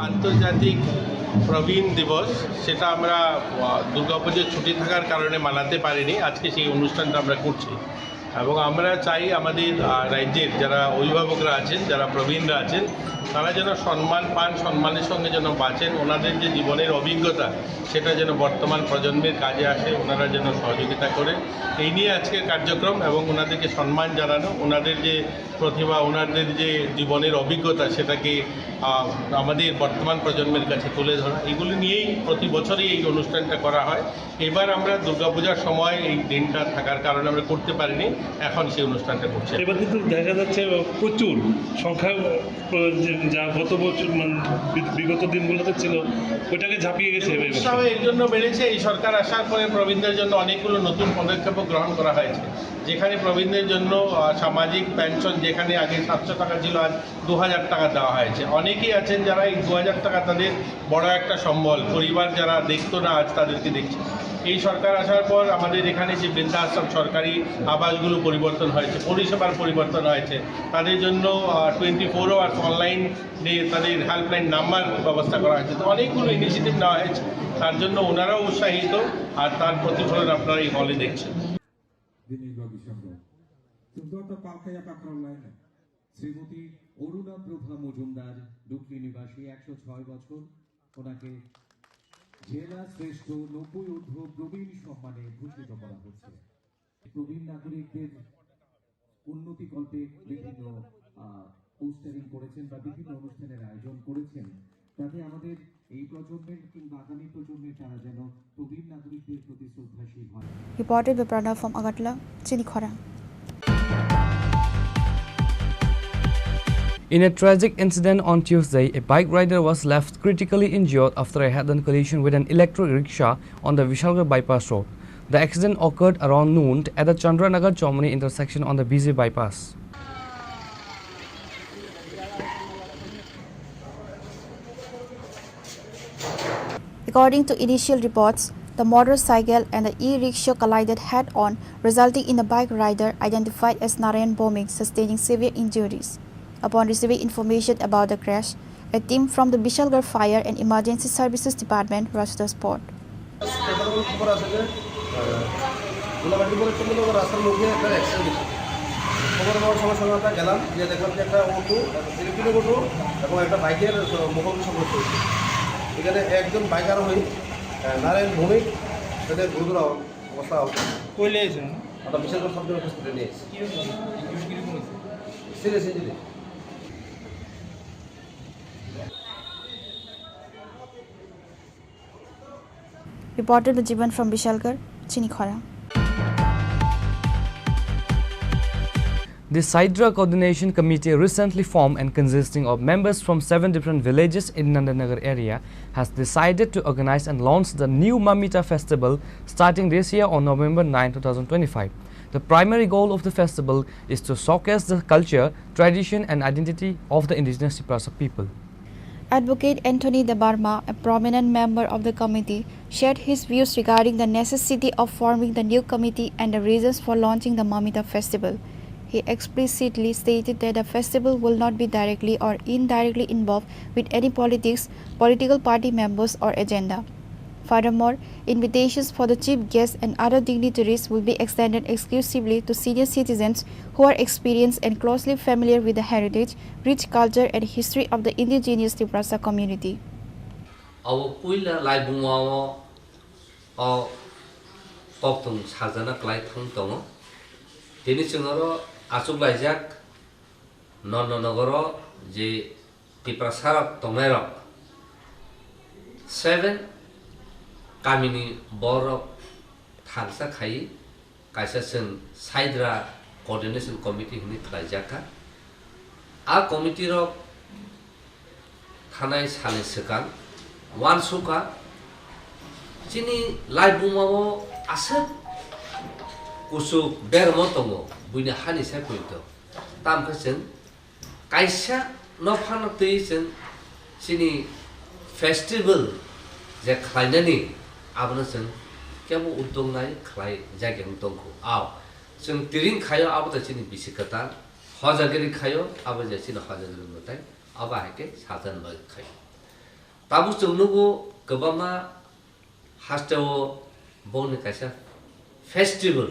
আন্তর্জাতিক প্রবীণ দিবস সেটা আমরা দুর্গাপুজোর ছুটি থাকার কারণে মানাতে পারিনি, আজকে সেই অনুষ্ঠানটা আমরা করছি এবং আমরা চাই আমাদের রাজ্যের যারা অভিভাবকরা আছেন, যারা প্রবীণরা আছেন, তারা যেন সম্মান পান, সম্মানের সঙ্গে যেন বাঁচেন, ওনাদের যে জীবনের অভিজ্ঞতা সেটা যেন বর্তমান প্রজন্মের কাজে আসে, ওনারা যেন সহযোগিতা করে। এই নিয়ে আজকের কার্যক্রম এবং ওনাদেরকে সম্মান জানানো, ওনাদের যে প্রতিভা, ওনাদের যে জীবনের অভিজ্ঞতা সেটাকে আমাদের বর্তমান প্রজন্মের কাছে তুলে ধরা, এগুলি নিয়েই প্রতি বছরই এই অনুষ্ঠানটা করা হয়। এবার আমরা দুর্গাপূজার সময় এই দিনটা থাকার কারণে আমরা করতে পারিনি, এখন সেই অনুষ্ঠানটা করছি। এবার কিন্তু দেখা যাচ্ছে প্রচুর সংখ্যা যা গত বছর বিগত দিনগুলোতে ছিল ওইটাকে ঝাঁপিয়ে গেছে। উৎসাহ এর জন্য বেড়েছে, এই সরকার আসার পরে প্রবীণদের জন্য অনেকগুলো নতুন পদক্ষেপও গ্রহণ করা হয়েছে, যেখানে প্রবীণদের জন্য সামাজিক পেনশন যেখানে আগে 700 টাকা ছিল আজ 2000 টাকা দেওয়া হয়েছে। অনেকেই আছেন যারা এই 2000 টাকা তাদের বড় একটা সম্বল, পরিবার যারা দেখতো না আজ তাদেরকে দেখছে। এই সরকার আসার পর আমাদের এখানে যে বৃদ্ধাশ্রম সরকারি আবাসগুলো পরিবর্তন হয়েছে, পরিষেবার পরিবর্তন হয়েছে, তাদের জন্য 24 আওয়ার্স অনলাইন তাদের হেল্পলাইন নাম্বার ব্যবস্থা করা হয়েছে। তো অনেকগুলো ইনিশিয়েটিভ নেওয়া হয়েছে, তার জন্য ওনারাও উৎসাহিত আর তার প্রতিফলন আপনারা এই হলে দেখছেন। শ্রীমতী অরুণা প্রভা মজুমদার, ডুকলি নিবাসী, 106 বছর, ওনাকে জেলা শ্রেষ্ঠ 90 ঊর্ধ্ব প্রবীণ সম্মানে ভূষিত করা হচ্ছে। প্রবীণ নাগরিকদের উন্নতিকল্পে বিভিন্ন পোস্টারিং করেছেন বা বিভিন্ন অনুষ্ঠানের আয়োজন করেছেন, তাতে আমাদের এই প্রজন্মের কিংবা আগামী প্রজন্মের তারা যেন প্রবীণ নাগরিকদের প্রতি শ্রদ্ধাশীল হয়। Reported by Pranav from Agartala, Chini Khorang. In a tragic incident on Tuesday, a bike rider was left critically injured after a head-on collision with an electric rickshaw on the Vishalgarh bypass road. The accident occurred around noon at the Chandranagar-Chomani intersection on the busy bypass. According to initial reports, the motorcycle and the e-rickshaw collided head-on, resulting in the bike rider identified as Narayan Boming sustaining severe injuries. Upon receiving information about the crash, a team from the Vishalgarh Fire and Emergency Services Department rushed the spot. গেলাম যে দেখলাম যে একটা auto, electric auto এবং একটা বাইকের মুখোমুখি সংঘর্ষ হয়েছে। এখানে একজন বাইকার হয়ে নারায়ণ ভৌমিক তাদের গুরুতর অবস্থা কইলে এসেছেন আমরা বিশালগড় শব্দের হসপিটালে নিয়ে এসেছি। Serious injury. Reported by Jivan from Vishalgarh, Chini Khorang. The Sidra Coordination Committee, recently formed and consisting of members from 7 different villages in Nandanagar area, has decided to organize and launch the new Mamita Festival starting this year on November 9, 2025. The primary goal of the festival is to showcase the culture, tradition and identity of the indigenous Tripura people. Advocate Anthony De Barma, a prominent member of the committee, shared his views regarding the necessity of forming the new committee and the reasons for launching the Mamita Festival. He explicitly stated that the festival will not be directly or indirectly involved with any political party members or agenda. Furthermore, invitations for the chief guests and other dignitaries will be extended exclusively to senior citizens who are experienced and closely familiar with the heritage, rich culture and history of the indigenous Tripura community. Our puila lai bungawo o poktung sajana klai thang tongo tini chungoro asuk laijak nononogoro je Tripura sarak tongero 7 kamini borok thangsa khai kaisa sen saidra coordination committee hini khlaijaka a committee ro thanai sale sekan wan suka chini lai bumao asat kusuk bermo tongo buina hani sa poito tam khasen kaisa no phano teisen chini festival je khlainani abna sen kemo udong nai khlai jageng tongko aw sen tiring khayo abda chini bisikata hojageri khayo abja chini hojageri motai aba hake sajan ba khayo tabu chungnugo gobama hasteo bone kaisa festival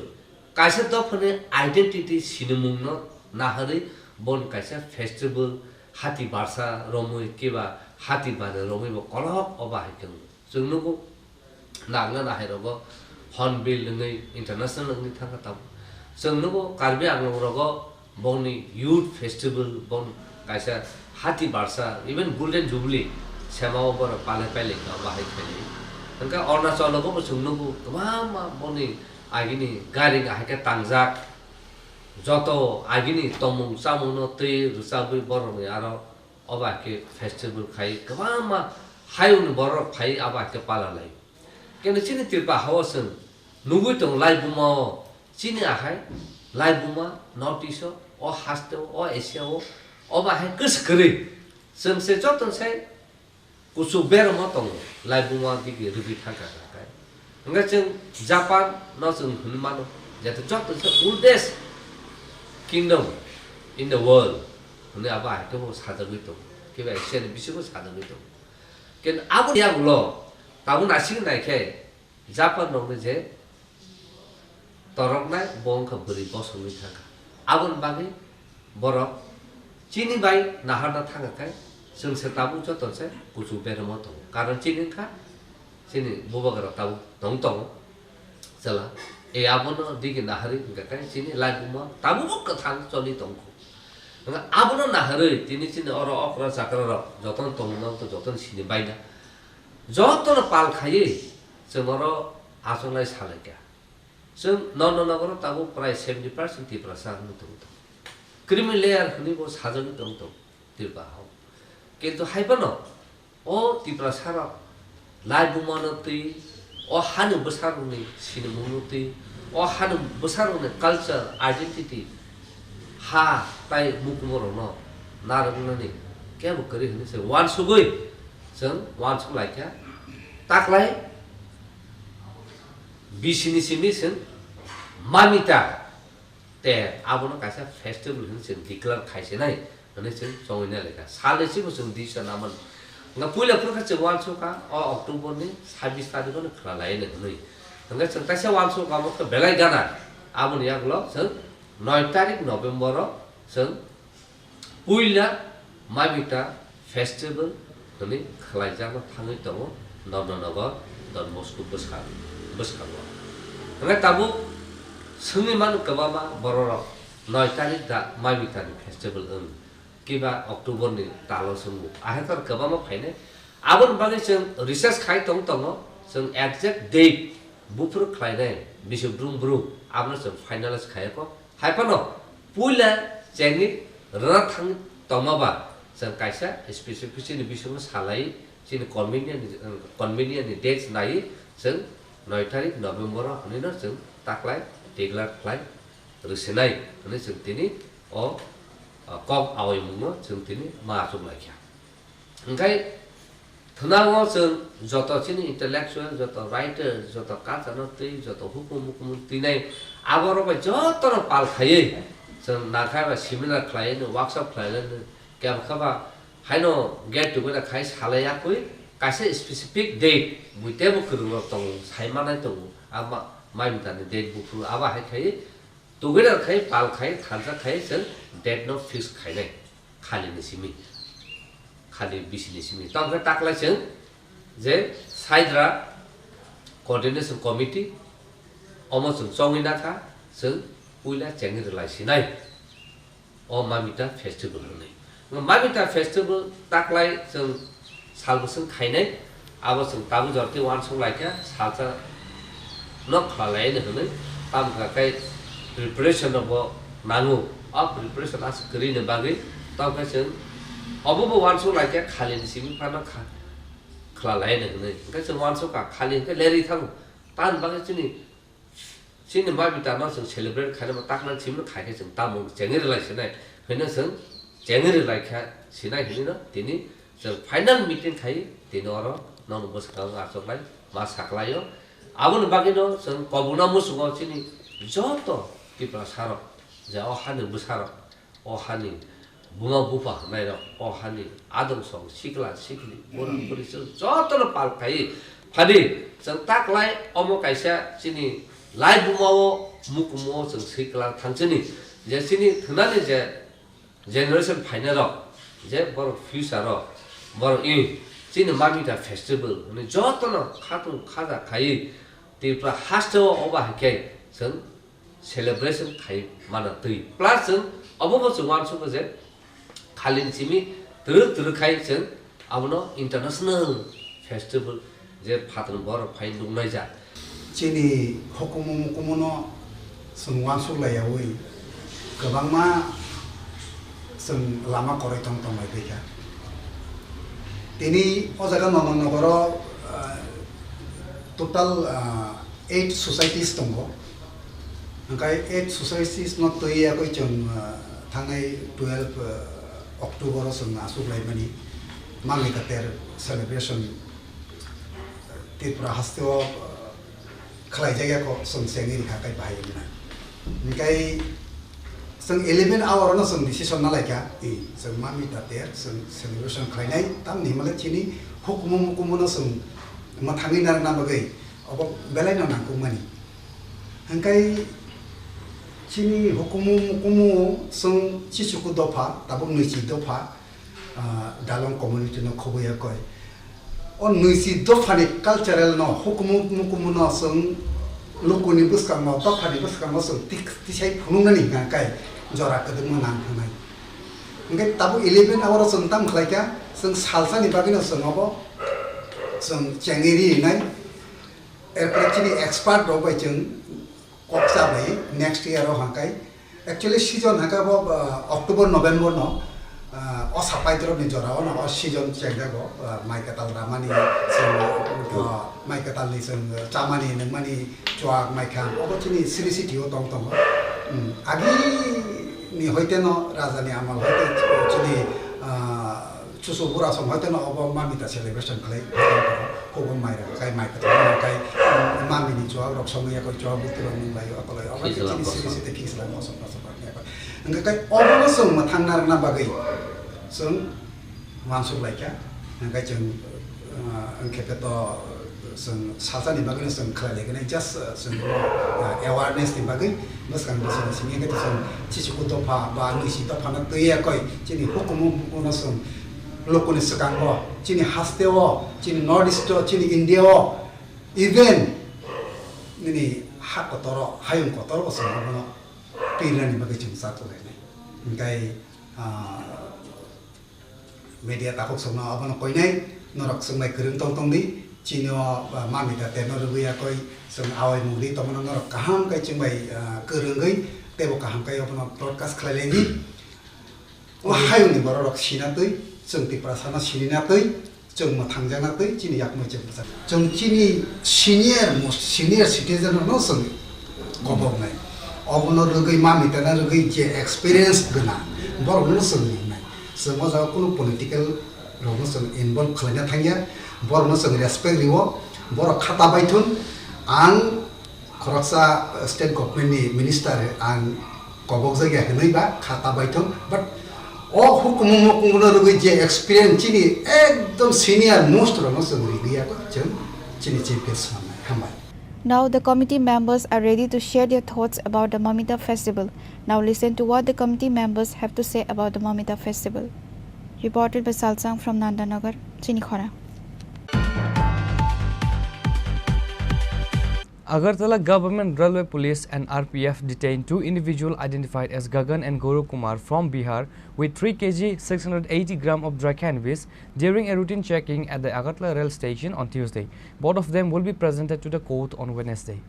kaisa dofane identity sinumungno nahari bon kaisa festival hati barsa romoi keba hati bane romoi bo kolok oba hake chungnugo nangna nahirogo hornbill ngai international ngai thanga tab chungnugo karbi anglogo boni youth festival bon kaisa hati barsa even golden jubilee semao bor pale pale ka bahai khali angka arunachal go chungnugo kama boni agini gari ga hake tangjak joto agini tomung samuno te rusabu bor me aro oba ke festival khai kama hayun bor khai aba ke pala lai kena chini Tripura hawasan nugui tong lai buma chini ahai lai buma north east o haste o asia o ba hai kus kri sem se joton se kusu ber mo tong lai buma di ge rubi thaka kai nga chen japan no sung hunmano jata joton se oldest kingdom in the world ne aba hai to sadagui to ke ba asia ni bisu ko sadagui to ken abu yang lo tahu nasi naik ke Japan nongde je torok nai bong ke beri bos humi thanga abon bagi borok chini bai nahar na thanga kai sung se tabu cho ton se kuchu ber mo to karon chini kha chini boba gar tabu tong tong chala e abon digi nahari ga kai chini lai buma tabu ka thang choli tong ko nga abon nahari tini chini oro okra sakra joton tong na to joton chini bai na joton pal khaye semoro asonglai salekya sem non tabu prai 70% Tripura sang tung criminal layer huni bo sajang tung Tripura ho kintu haibano o Tripura sara lai bumanoti o hanu besaruni sinumunuti o hanu besaruni culture identity ha tai mukmoro no narunani kebo kari huni se wan sugoi sem wan sulai kya taklai bisini sini sen mamita te abono kaisa festival hin sen declare khaise nai ane sen songina leka sale si sen disa naman nga puila pur kha chwan choka o October ni 26 tarikh ni khla lai ne noi nga sen kaisa wan choka mo ka belai gana abon yak lo sen 9 tarikh November sen puila mamita festival ni khlai jama thangai tongo nonnonago don moscow buskalo nga tabu sungi man kabama bororo 9 tarikh da mamita festival kiba October ni talo sungu ahakar kabama phaine abon bagi sen research khai tong tongo sen exact date bufur khlainai bisu brum abna sen finalize khai ko haipano puila chengi rathang tomaba sen kaisa specific ni bisu salai sin convenient ni dates nai sen 9 tarikh November ni no sen taklai tiglar klai rusinai ni sen tini o kop awai mungo sen tini ma sum lai kya ngai thunango sen joto chini intellectual joto writer joto kachano tei joto hukum tinai agoro ba joto no pal khaye sen na khai ba seminar klai no workshop klai no kya khaba haino get together khai salaya koi kaisa specific date buite bu kurung tong saimana tong ama maimtani date bu kuru aba hai khai together khai pal khai thansa khai sen date no fix khai nai khali ni simi khali bisini simi tam ka takla sen je saidra coordination committee almost chongina kha sen puila chengi lai sinai o mamita festival nei mamita festival taklai sen salbusung khainai abosung tabu jorti wansung laikya salsa no khalai ne hne tam ka kai preparation of nangu of preparation as kri ne bagi tam ka sen obo wansung laikya khali ni simi phana kha khalai ne hne ka sen wansung ka khali ka leri thang tan bagi chini mamita no sen celebrate khane ma takna chimno khai ke sen tamu jengeri lai sinai hne sen jengeri lai kha sinai hne no tini final meeting khai tinoro non buskang asoklai masaklayo abun bagino sen kobuna musungo chini joto tipra saro ja o hani busaro o hani bunga bupa nairo o hani adong song sikla sikli boran puri joto no pal khai phadi sen taklai omo kaisa chini lai bumawo mukumo sen sikla thangchini je chini thunani je generation final ro je bor future ro bor I chini mamita festival ni jotono khatu khaja khai tipra hasto oba hakai sen celebration khai mana tui plus sen obo chungwan su je khalin chimi tur khai sen abono international festival je phatun bor phai lungnai ja chini hokumu mukumono sungwan su layawui kabangma sung lama koroi tong tong mai beka ini o jaga nomon nogoro total 8 societies tongo angkai 8 societies no toya koi chung thangai 12 October sung asuk lai mani mami kater celebration Tripura hasto khalai jaga ko sung sengi ri khakai bahai na angkai sung 11 hour no sung decision na lai kya sung mami kater sung celebration khalai nai tam ni mala chini hukumu no sung ma thangi na na bagai obo belai na ku mani angkai chini hukumu sung chichuku dopa tabuk nuisi dopa dalong community no khobuya koi on nuisi dopa ni cultural no hukumu no sung lukuni buskang no dopa ni buskang no sung tisai phunung na ni ngakai jora kadung nang phunai ngai tabu 11 hour sung tam khlai kya sung salsa ni bagino sung obo sung changiri nai chini expert ro bai chung koksa bai next year ro hakai actually season haka bo October November no o sapai tro ni jora no o season changga go mai katal ramani mai katal ni sung chamani nangmani chuak mai kham obo chini siri city o tong tong agi ni hoite no rajani amal hoite chini chusu pura som hoite no obo mamita celebration khlai kobo mai ra kai mai katal kai mami ni chuak rok som ya ko chuak butir ni lai apalai obo chini siri city fix la no som pa som ya ko angka kai obo sum ma thangnar na bagai sum mansuk lai kya angka chung angke to sum salsa ni bagai sum khlai le gane just sum awareness ni bagai mas kan sum singe ke sum chichu to pa ba ni si to phana to ya koi chini hukumu no sum lokoni sakang bo chini haste wo chini northeast chini india wo even ni hakotoro hayung kotoro sum no pirani bagai chung sa to le ngai media takok sumna abana koi nai norak sumai kereng tong tong di chino mami ta te nor buya koi sum awai mudi to mana norak kaham kai chumbai kereng gai tebo kaham kai abana broadcast khlalengi o hayung ni borok sina tui chung ti prasana sinina tui chung ma thangjana tui chini yak mo chem sa chung chini senior citizen no sum gobok nai abana rugai mami ta na rugai je experience gana borok no sum semua jauh kuno political romo seng involve khalanya thangya bor no seng respect riwo bor khata baithun ang khoroksa state government ni minister ang kobok jagya hnai ba khata baithun but ও হুকুমুমো কুঙ্গুলো রুগী যে experience চিনি একদম senior most Rono সঙ্গরি দিয়া কো চং চিনি চিপকেস মানা হামাই Now the committee members are ready to share their thoughts about the Mamita festival. Now listen to what the committee members have to say about the Mamita festival. Reported by Salsang from Nandanagar, Chini Khorang. Agartala Government Railway Police and RPF detained 2 individuals identified as Gagan and Guru Kumar from Bihar with 3 kg 680 gram of dry cannabis during a routine checking at the Agartala rail station on Tuesday. Both of them will be presented to the court on Wednesday.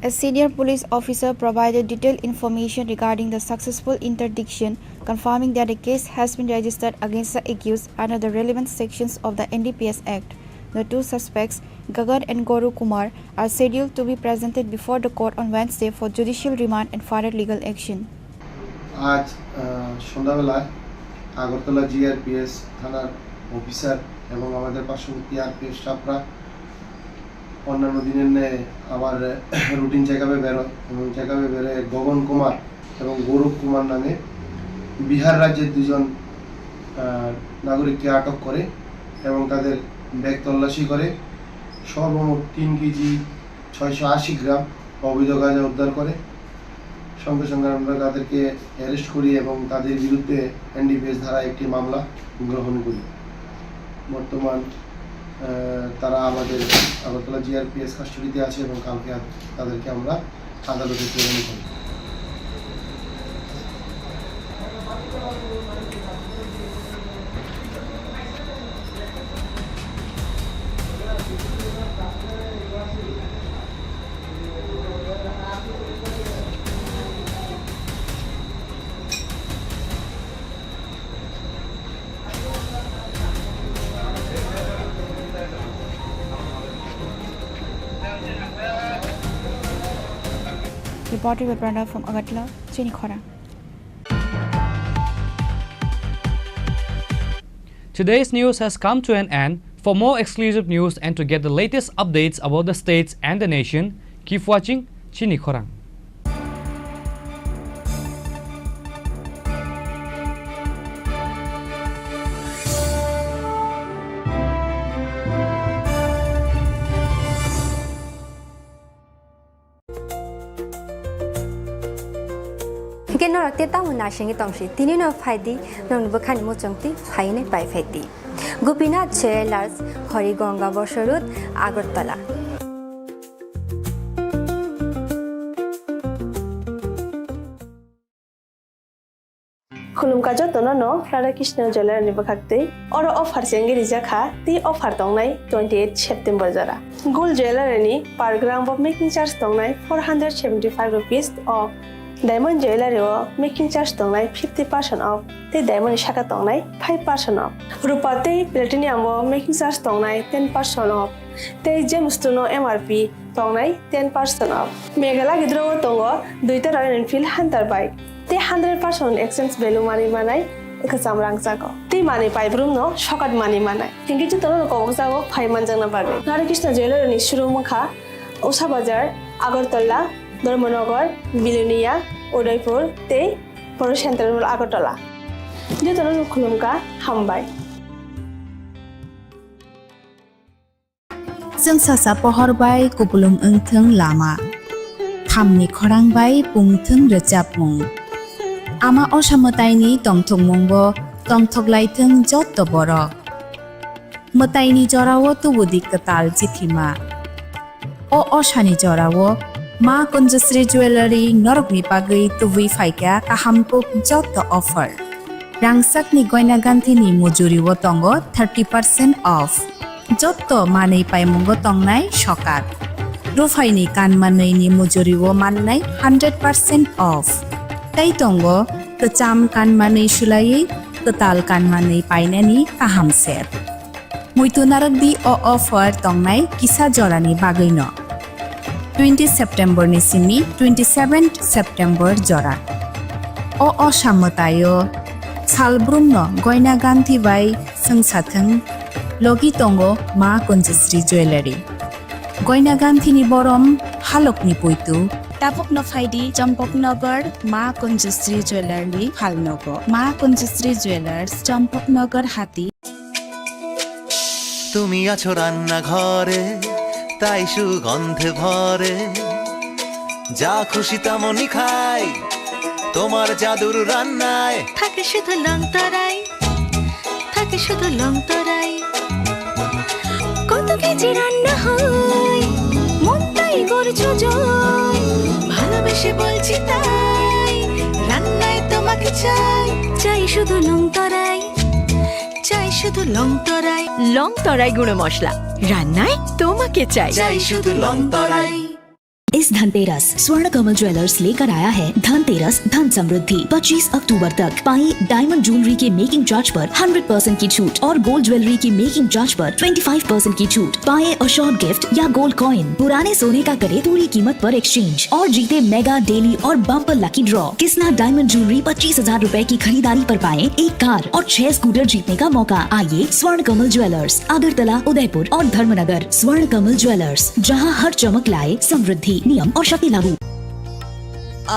A senior police officer provided detailed information regarding the successful interdiction, confirming that a case has been registered against the accused under the relevant sections of the NDPS Act. The 2 suspects, Gagan and Guru Kumar, are scheduled to be presented before the court on Wednesday for judicial remand and further legal action. আজ সন্ধ্যাবেলায় Agartala GRPS থানার officer এবং আমাদের পার্শ্ববর্তী RPF স্টাফরা অন্যান্য দিনের ন্যায় আবার রুটিন চেকআপে বেরোয় এবং চেকআপে বেরোয় গগন কুমার এবং গৌরব কুমার নামে বিহার রাজ্যের 2 জন নাগরিককে আটক করে এবং তাদের ব্যাগ তল্লাশি করে সর্বমোট 3 কেজি 680 গ্রাম অবৈধ গাঁজা উদ্ধার করে। সঙ্গে সঙ্গে আমরা তাদেরকে অ্যারেস্ট করি এবং তাদের বিরুদ্ধে এনডিপিএস ধারায় একটি মামলা গ্রহণ করি। বর্তমান তারা আমাদের আগরতলা জিআরপিএস কাস্টডিতে আছে এবং কালকে তাদেরকে আমরা আদালতে প্রেরণ করি। Reported by Pranav from Agartala, Chini Khorang. Today's news has come to an end. For more exclusive news and to get the latest updates about the states and the nation, keep watching Chini Khorang. Again, no rakte ta muna shingi tomshi tini no faidi no bukhan mo chongti phaine pai faidi. Gopinath Jewellers, Horigonga Boshorut, Agartala. खुलुमका जतनो नो Radha Krishna jeweller नि बखाक्ते और offer सेंगे रिजाखा ती offer दंगनाय 28 सेप्टेम्बर जरा गोल्ड ज्वेलर नि per gram of making charge दंगनाय 475 rupees off diamond jeweller making charge दंगनाय 50% ऑफ ते डायमंड शाखा दंगनाय 5% ऑफ रुपा ते प्लेटिनियम मेकिंग चार्ज दंगनाय 10% ऑफ ते जेमस्टोनो एमआरपी दंगनाय 10% ऑफ मेघाला गिद्रो दंगो दुइटा रॉयल एनफील्ड हंटर बाइक ते 100% एक्सचेंज वैल्यू मानी मानाय एकसाम रां जागो ते माने पाइब्रुम नो शकट मानी मानाय थिंकि जतनो को जागो फाइमान जंगना बागे राधा कृष्ण ज्वेलर नि शुरू मुखा उषा बाजार आगरतला धर्मनगर बिलुनिया उदयपुर ते बर सेन्ट्रेल आगरतला जतनो खुलुमका हामबाय जों सासा पहरबाय कुबुलुम ओंथों लामा खामनि खरांबाय बुंथों रोजाबमुं आमा असामतायनि तमथुममुंबो तमथगलायथों जत बर mataini jorawo tubudi katal jithima o oshani jorawo ma Kunjasri jewelry norokni pagai tubui faika kahamko joto offer rangsakni goina ganthini mujuriwo tongo 30% off joto manei paimungo tongnai sokar rufaini kanmanei ni mujuriwo mannai 100% off tai tongo kecham kanmanei sulai ketal kanmanei painani kaham set muitunarak di o offer tongnai kisa jorani bagaino 20 September ni simi 27 September jora o samatayo salbrumno goina ganthi bai sengsathang logi tongo ma Kunjasri jewelry goina ganthi ni borom halokni poitu Tapok no faidi Champoknagar Ma Kunjasri Jewelry Halnogo Ma Kunjasri Jewelers Champoknagar Hati তুমি আছো রান্না ঘরে তাই সুগন্ধে ভরে যা খুশি তেমনই খাই তোমার জাদুর রান্নায় থাকে শুধু লংতরাই থাকে শুধু লংতরাই কত কেজি রান্না হয় মনটাই করছো জয় ভালোবেসে বলছি তাই রান্নায় তোমাকে চাই চাই শুধু লংতরাই চাই শুধু লংতরাই লংতরাই গুঁড়ো মশলা রান্নায় তোমাকে চাই চাই শুধু লংতরাই इस धनतेरस स्वर्ण कमल ज्वेलर्स लेकर आया है धनतेरस धन समृद्धि 25 अक्टूबर तक पाई डायमंड ज्वेलरी के मेकिंग चार्ज पर 100% की छूट और गोल्ड ज्वेलरी की मेकिंग चार्ज पर 25% की छूट पाए अशोर्ड गिफ्ट या गोल्ड कॉइन पुराने सोने का करे पूरी कीमत पर एक्सचेंज और जीते मेगा डेली और bumper lucky draw Kisna diamond jewellery 25,000 रूपए की खरीदारी पर पाए एक कार और 6 स्कूटर जीतने का मौका। आइए स्वर्ण कमल ज्वेलर्स अगरतला उदयपुर और धर्मनगर स्वर्ण कमल ज्वेलर्स जहाँ हर चमक लाए समृद्धि नियम और शक्ति लागू।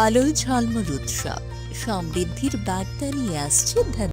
আলো ঝলমল উৎসব সমৃদ্ধির বার্তা নিয়ে আসছে